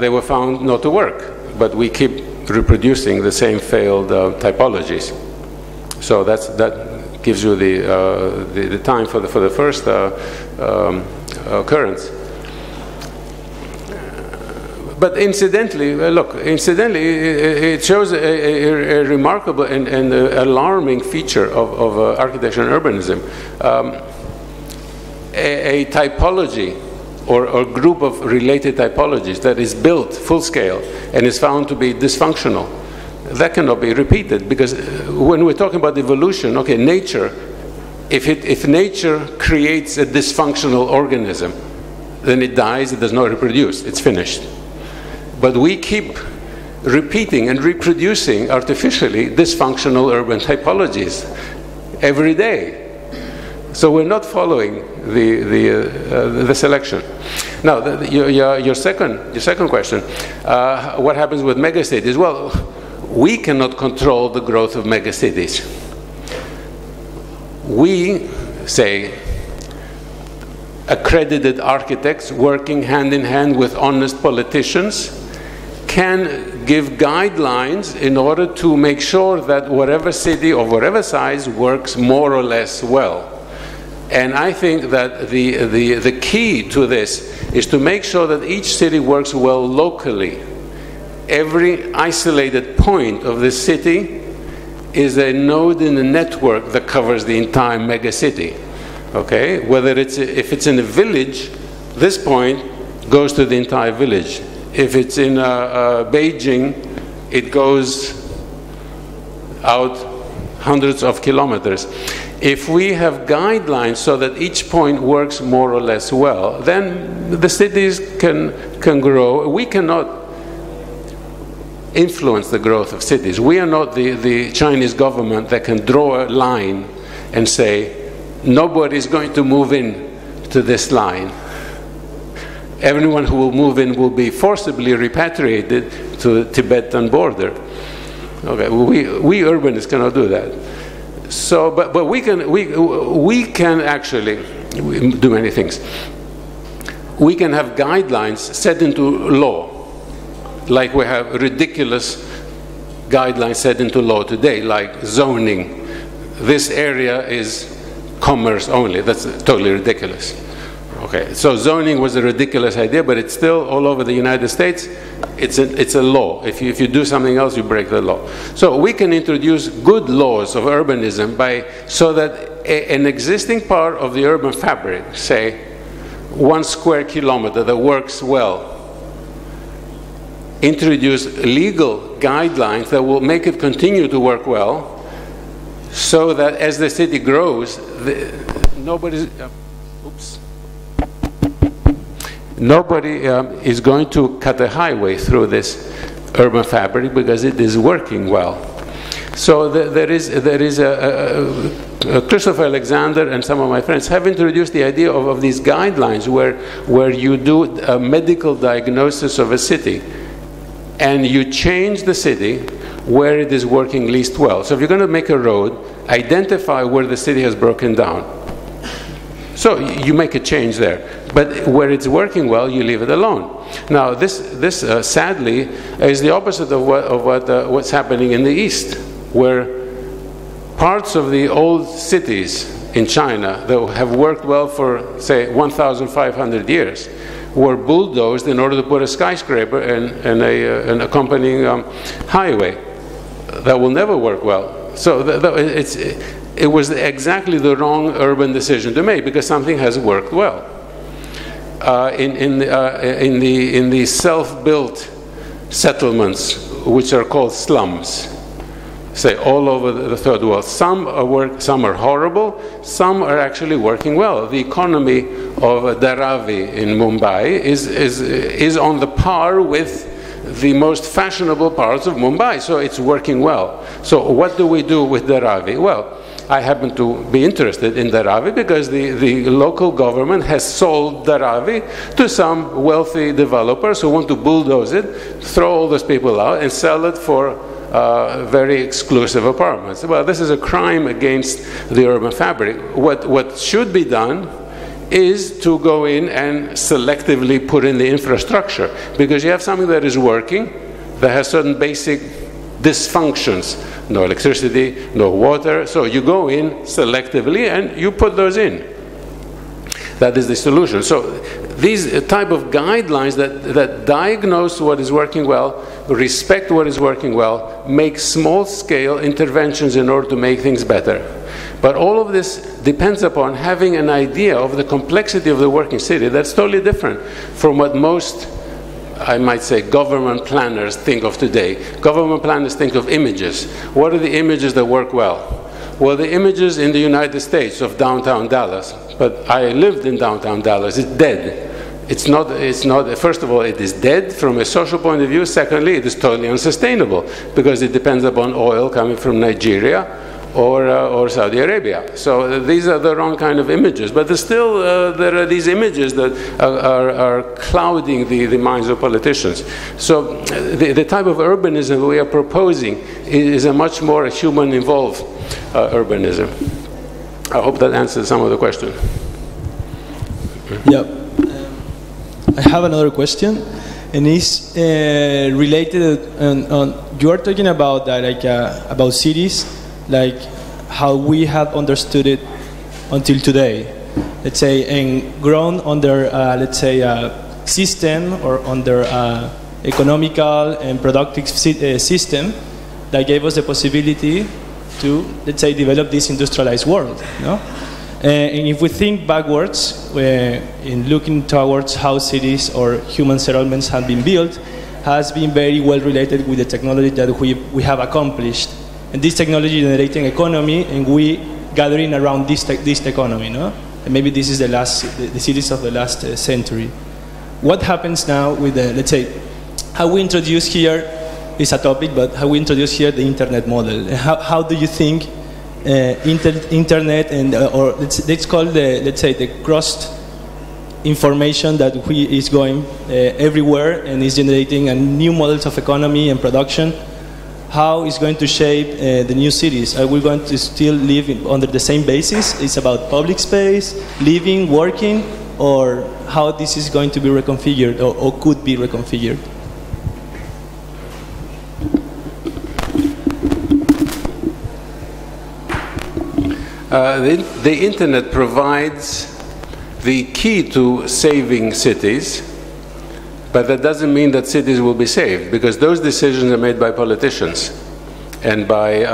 they were found not to work. But we keep reproducing the same failed typologies. So that gives you the time for the first occurrence. But incidentally, it shows a remarkable and alarming feature of architecture and urbanism. A typology or group of related typologies that is built full scale and is found to be dysfunctional, that cannot be repeated, because when we're talking about evolution, okay, nature, if nature creates a dysfunctional organism, then it dies, it does not reproduce, it's finished. But we keep repeating and reproducing artificially dysfunctional urban typologies every day. So we're not following the selection. Now, your second question, what happens with megacities? Well, we cannot control the growth of megacities. We, say, accredited architects working hand in hand with honest politicians, can give guidelines in order to make sure that whatever city of whatever size works more or less well. And I think that the key to this is to make sure that each city works well locally. Every isolated point of the city is a node in the network that covers the entire megacity. Okay? Whether if it's in a village, this point goes to the entire village. If it's in Beijing, it goes out hundreds of kilometers. If we have guidelines so that each point works more or less well, then the cities can grow. We cannot influence the growth of cities. We are not the Chinese government that can draw a line and say, nobody is going to move in to this line. Everyone who will move in will be forcibly repatriated to the Tibetan border. Okay, we urbanists cannot do that. So, but we can actually do many things. We can have guidelines set into law, like we have ridiculous guidelines set into law today, like zoning. This area is commerce only. That's totally ridiculous. Okay, so zoning was a ridiculous idea, but it's still all over the United States. It's a law. If you do something else, you break the law. So we can introduce good laws of urbanism so that an existing part of the urban fabric, say 1 square kilometer that works well, introduce legal guidelines that will make it continue to work well, so that as the city grows, nobody's... oops. nobody is going to cut a highway through this urban fabric because it is working well. So there is Christopher Alexander and some of my friends have introduced the idea of these guidelines where you do a medical diagnosis of a city and you change the city where it is working least well. So if you're going to make a road, identify where the city has broken down. So you make a change there. But where it's working well, you leave it alone. Now, this sadly, is the opposite of what's happening in the East, where parts of the old cities in China that have worked well for, say, 1,500 years were bulldozed in order to put a skyscraper and an accompanying highway. That will never work well. So it was exactly the wrong urban decision to make because something has worked well. In the self-built settlements, which are called slums, say all over the third world, some are horrible, some are actually working well. The economy of Dharavi in Mumbai is on the par with the most fashionable parts of Mumbai, so it's working well. So what do we do with Dharavi? Well, I happen to be interested in Dharavi because the local government has sold Dharavi to some wealthy developers who want to bulldoze it, throw all those people out, and sell it for very exclusive apartments. Well, this is a crime against the urban fabric. What should be done is to go in and selectively put in the infrastructure, because you have something that is working, that has certain basic dysfunctions, no electricity, no water, so you go in selectively and you put those in. That is the solution. So these type of guidelines that diagnose what is working well, respect what is working well, make small-scale interventions in order to make things better. But all of this depends upon having an idea of the complexity of the working city that's totally different from what most, I might say, government planners think of today. Government planners think of images. What are the images that work well? Well, the images in the United States of downtown Dallas, but I lived in downtown Dallas, it's dead. It's not, first of all, it is dead from a social point of view. Secondly, it is totally unsustainable because it depends upon oil coming from Nigeria or Saudi Arabia. So these are the wrong kind of images. But there's still, there are these images that are clouding the minds of politicians. So the type of urbanism we are proposing is a much more human-involved urbanism. I hope that answers some of the question. Yeah. I have another question, and it's related on you are talking about that, like about cities, like how we have understood it until today, let's say, and grown under let's say a system or under economical and productive system that gave us the possibility to, let's say, develop this industrialized world, no? And if we think backwards, in looking towards how cities or human settlements have been built, has been very well related with the technology that we have accomplished. And this technology generating economy, and we gathering around this economy, no? And maybe this is the cities of the last century. What happens now with the, let's say, how we introduce here is a topic, but how we introduce here the internet model. How do you think internet and or let's call let's say the cross information that is going everywhere and is generating a new models of economy and production, how is going to shape the new cities? Are we going to still live under the same basis? It's about public space, living, working, or how this is going to be reconfigured or could be reconfigured? The internet provides the key to saving cities, but that doesn't mean that cities will be saved, because those decisions are made by politicians and by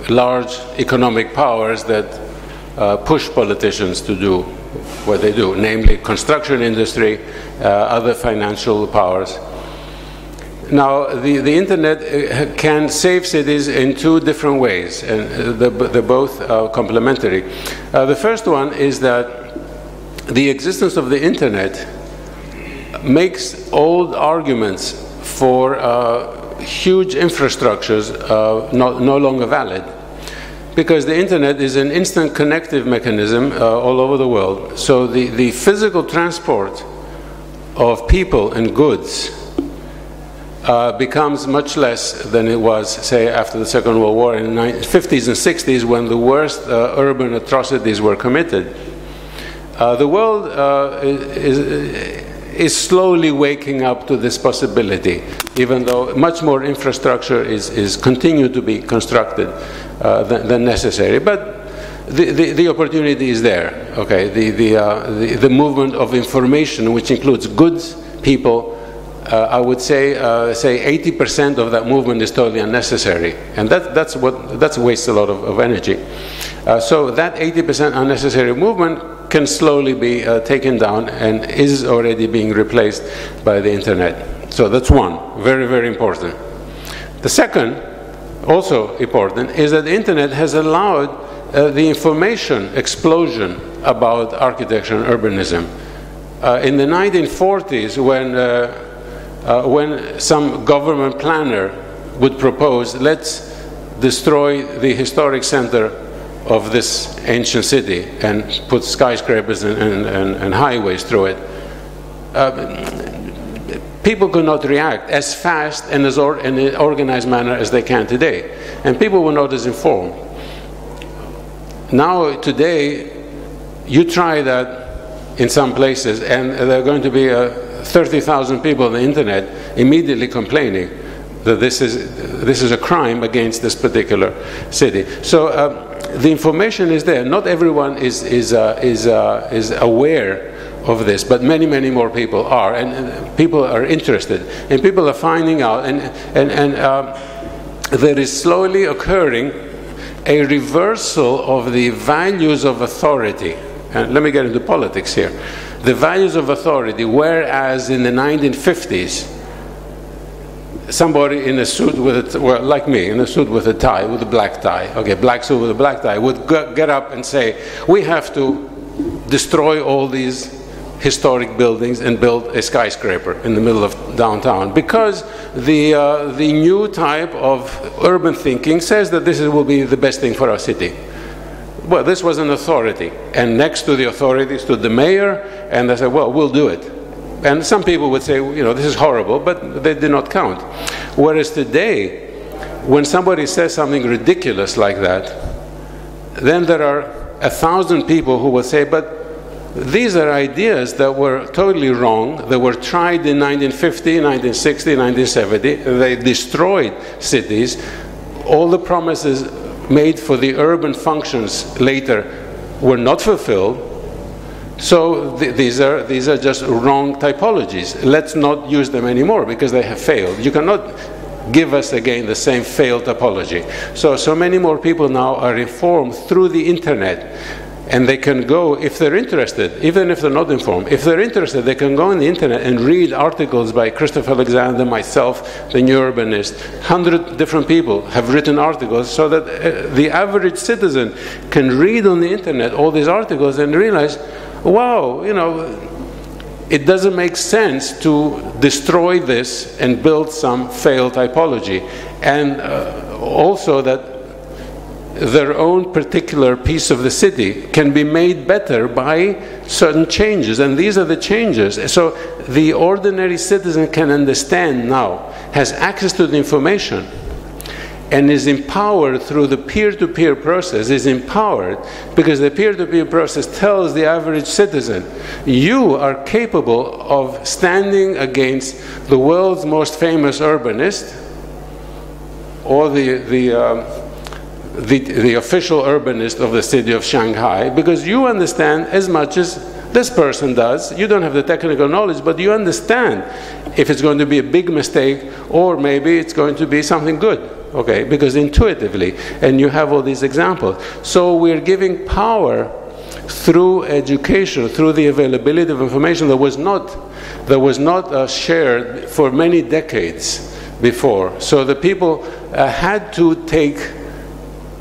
large economic powers that push politicians to do what they do, namely construction industry, other financial powers. Now, the internet can save cities in two different ways, and they're both complementary. The first one is that the existence of the internet makes old arguments for huge infrastructures no longer valid. Because the internet is an instant connective mechanism all over the world. So the physical transport of people and goods becomes much less than it was, say, after the Second World War in the 50s and 60s, when the worst urban atrocities were committed. The world is slowly waking up to this possibility, even though much more infrastructure is continued to be constructed than necessary. But the opportunity is there. Okay, the movement of information, which includes goods, people. I would say 80% of that movement is totally unnecessary, and that wastes a lot of energy. So that 80% unnecessary movement can slowly be taken down and is already being replaced by the internet. So that's one, very, very important. The second, also important, is that the internet has allowed the information explosion about architecture and urbanism. In the 1940s, when some government planner would propose, let's destroy the historic center of this ancient city and put skyscrapers and highways through it, people could not react as fast and as in an organized manner as they can today. And people were not as informed. Now, today, you try that in some places, and there are going to be 30,000 people on the internet immediately complaining that this is a crime against this particular city. So the information is there. Not everyone is aware of this, but many, many more people are, and people are interested, and people are finding out, and there is slowly occurring a reversal of the values of authority. And let me get into politics here. The values of authority, whereas in the 1950s, somebody in a suit with like me, in a suit with a tie, with a black tie, okay, black suit with a black tie, would get up and say, we have to destroy all these historic buildings and build a skyscraper in the middle of downtown, because the new type of urban thinking says that this will be the best thing for our city. Well, this was an authority, and next to the authority stood the mayor, and they said, well, we'll do it. And some people would say, you know, this is horrible, but they did not count. Whereas today, when somebody says something ridiculous like that, then there are 1,000 people who will say, but these are ideas that were totally wrong, that were tried in 1950, 1960, 1970. They destroyed cities. All the promises made for the urban functions later were not fulfilled. So these are just wrong typologies. Let's not use them anymore because they have failed. You cannot give us again the same failed topology. So many more people now are informed through the internet, and they can go, if they're interested, even if they're not informed, if they're interested, they can go on the internet and read articles by Christopher Alexander, myself, the New Urbanist. 100 different people have written articles so that the average citizen can read on the internet all these articles and realize, wow, you know, it doesn't make sense to destroy this and build some failed typology. And also that their own particular piece of the city can be made better by certain changes, and these are the changes. So the ordinary citizen can understand now, has access to the information, and is empowered through the peer-to-peer process, is empowered because the peer-to-peer process tells the average citizen, you are capable of standing against the world's most famous urbanist, or the official urbanist of the city of Shanghai, because you understand as much as this person does. You don't have the technical knowledge, but you understand if it's going to be a big mistake or maybe it's going to be something good, okay, because intuitively, and you have all these examples. So we're giving power through education, through the availability of information that was not shared for many decades before. So the people had to take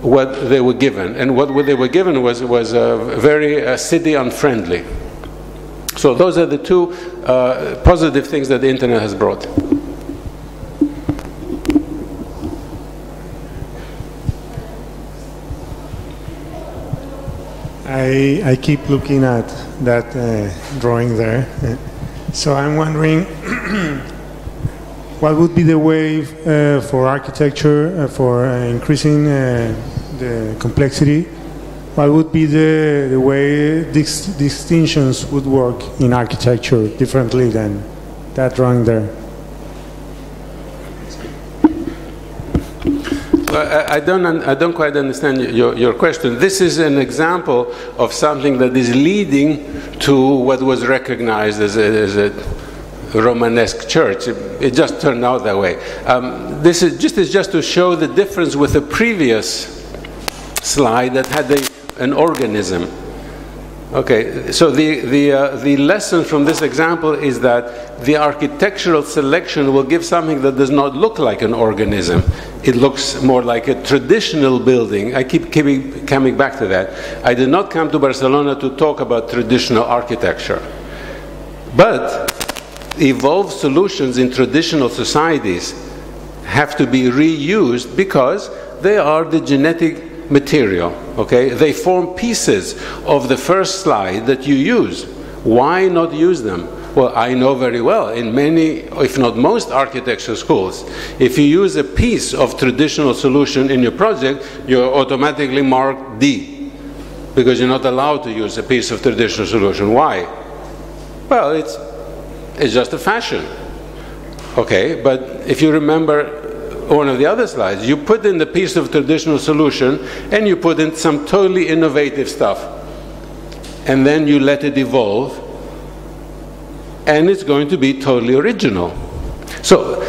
what they were given, and what they were given was very city unfriendly. So those are the two positive things that the internet has brought. I keep looking at that drawing there. So I'm wondering what would be the way for architecture for increasing the complexity? What would be the way distinctions would work in architecture differently than that drawing there? I don't quite understand your question. This is an example of something that is leading to what was recognized as a Romanesque church. It just turned out that way. This is just to show the difference with the previous slide that had an organism. Okay, so the lesson from this example is that the architectural selection will give something that does not look like an organism. It looks more like a traditional building. I keep coming back to that. I did not come to Barcelona to talk about traditional architecture. But evolved solutions in traditional societies have to be reused because they are the genetic material. Okay? They form pieces of the first slide that you use. Why not use them? Well, I know very well, in many, if not most architecture schools, if you use a piece of traditional solution in your project, you're automatically marked D, because you're not allowed to use a piece of traditional solution. Why? Well, it's just a fashion. Okay, but if you remember one of the other slides, you put in the piece of traditional solution and you put in some totally innovative stuff. And then you let it evolve, and it's going to be totally original. So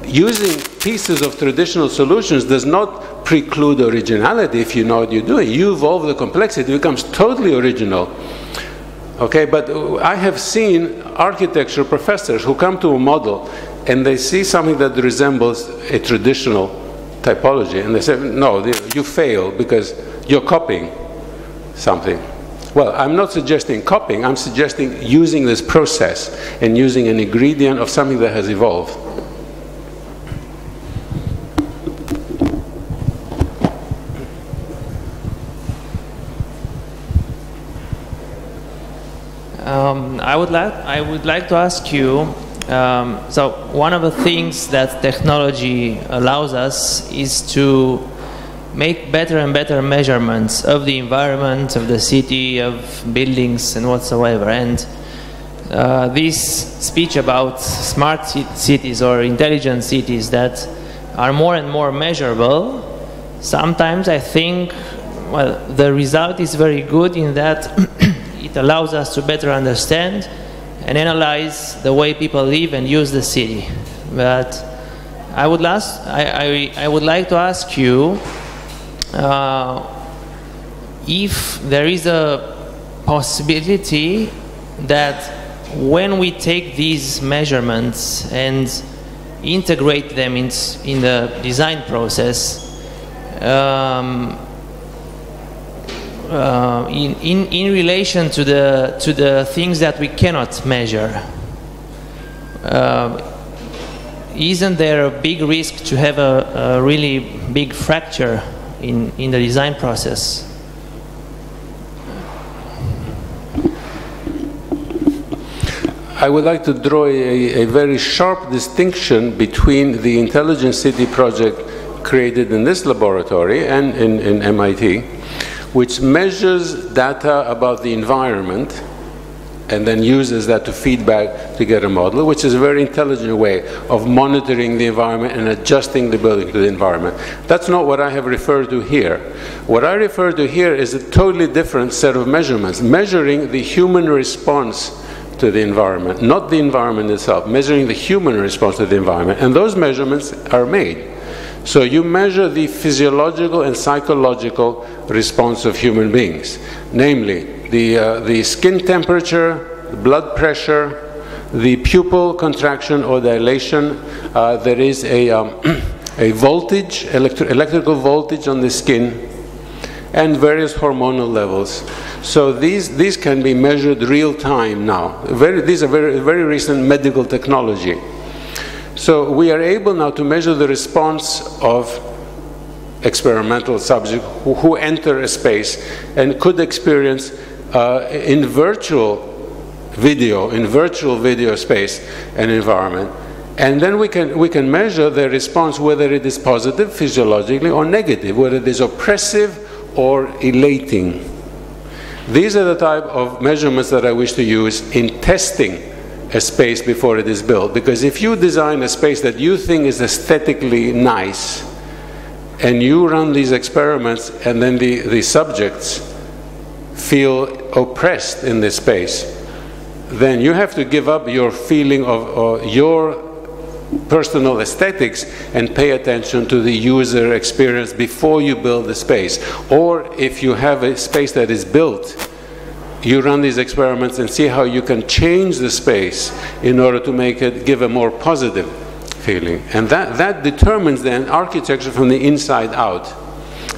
using pieces of traditional solutions does not preclude originality if you know what you're doing. You evolve the complexity, it becomes totally original. Okay, but I have seen architecture professors who come to a model and they see something that resembles a traditional typology, and they say, no, you fail because you're copying something. Well, I'm not suggesting copying, I'm suggesting using this process and using an ingredient of something that has evolved. I would like to ask you, so one of the things that technology allows us is to make better and better measurements of the environment, of the city, of buildings and whatsoever. And this speech about smart cities or intelligent cities that are more and more measurable, sometimes I think, well, the result is very good in that it allows us to better understand and analyze the way people live and use the city. But I would like to ask you, if there is a possibility that when we take these measurements and integrate them in the design process, in relation to the things that we cannot measure, isn't there a big risk to have a really big fracture in the design process? I would like to draw a very sharp distinction between the Intelligent City project created in this laboratory and in MIT, which measures data about the environment and then uses that to feedback to get a model, which is a very intelligent way of monitoring the environment and adjusting the building to the environment. That's not what I have referred to here. What I refer to here is a totally different set of measurements, measuring the human response to the environment, not the environment itself, measuring the human response to the environment. And those measurements are made. So you measure the physiological and psychological response of human beings, namely the skin temperature, the blood pressure, the pupil contraction or dilation. There is a voltage, electrical voltage on the skin, and various hormonal levels. So these can be measured real time now. These are very recent medical technology. So we are able now to measure the response of experimental subjects who enter a space and could experience in virtual video space and environment. And then we can measure their response, whether it is positive physiologically or negative, whether it is oppressive or elating. These are the type of measurements that I wish to use in testing a space before it is built. Because if you design a space that you think is aesthetically nice, and you run these experiments, and then the subjects feel oppressed in this space, then you have to give up your feeling of your personal aesthetics and pay attention to the user experience before you build the space. Or if you have a space that is built, you run these experiments and see how you can change the space in order to make it give a more positive feeling. And that determines then architecture from the inside out.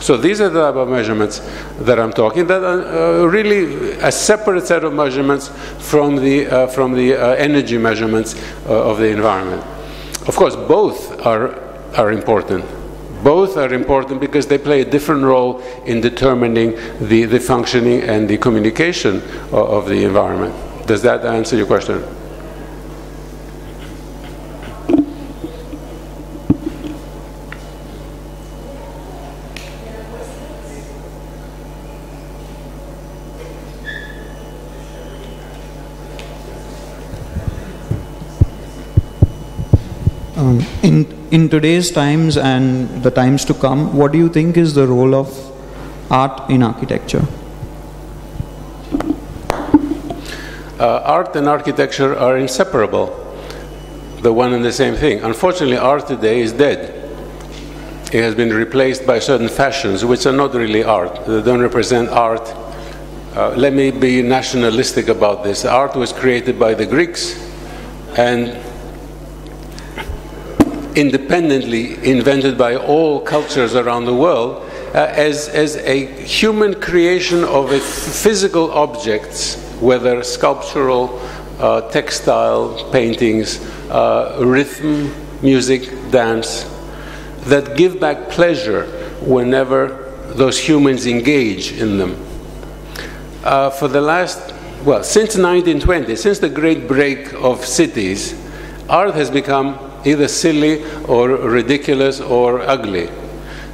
So these are the type of measurements that I'm talking, that are really a separate set of measurements from the energy measurements of the environment. Of course, both are important. Both are important because they play a different role in determining the functioning and the communication of the environment. Does that answer your question? In today's times and the times to come, what do you think is the role of art in architecture? Art and architecture are inseparable, the one and the same thing. Unfortunately, art today is dead. It has been replaced by certain fashions which are not really art. They don't represent art. Let me be nationalistic about this. Art was created by the Greeks and independently invented by all cultures around the world as a human creation of physical objects, whether sculptural, textile, paintings, rhythm, music, dance, that give back pleasure whenever those humans engage in them. For the last, since 1920, since the great break of cities, art has become either silly or ridiculous or ugly.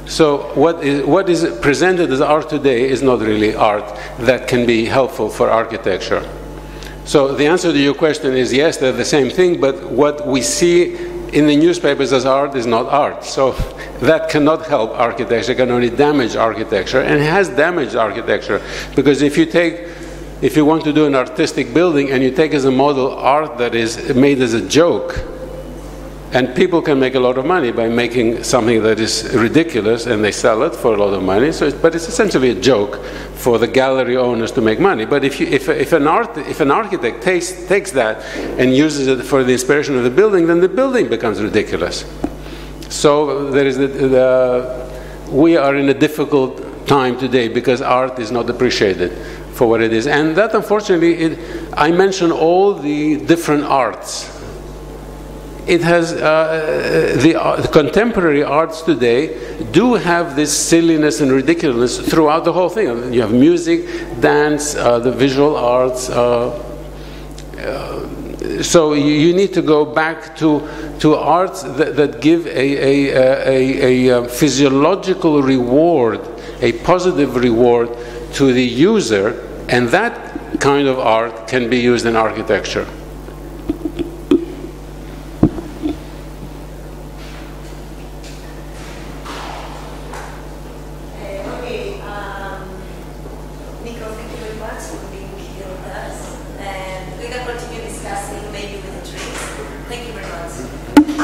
So what is presented as art today is not really art that can be helpful for architecture. So the answer to your question is yes, they're the same thing, but what we see in the newspapers as art is not art. So that cannot help architecture, it can only damage architecture, and it has damaged architecture. Because if you want to do an artistic building and you take as a model art that is made as a joke, and people can make a lot of money by making something that is ridiculous, and they sell it for a lot of money. But it's essentially a joke for the gallery owners to make money. But if an architect takes that and uses it for the inspiration of the building, then the building becomes ridiculous. So there is we are in a difficult time today because art is not appreciated for what it is. And that, unfortunately, I mentioned all the different arts. It has the contemporary arts today do have this silliness and ridiculousness throughout the whole thing. You have music, dance, the visual arts. So you need to go back to arts that give a physiological reward, a positive reward to the user, and that kind of art can be used in architecture. Thank you very much.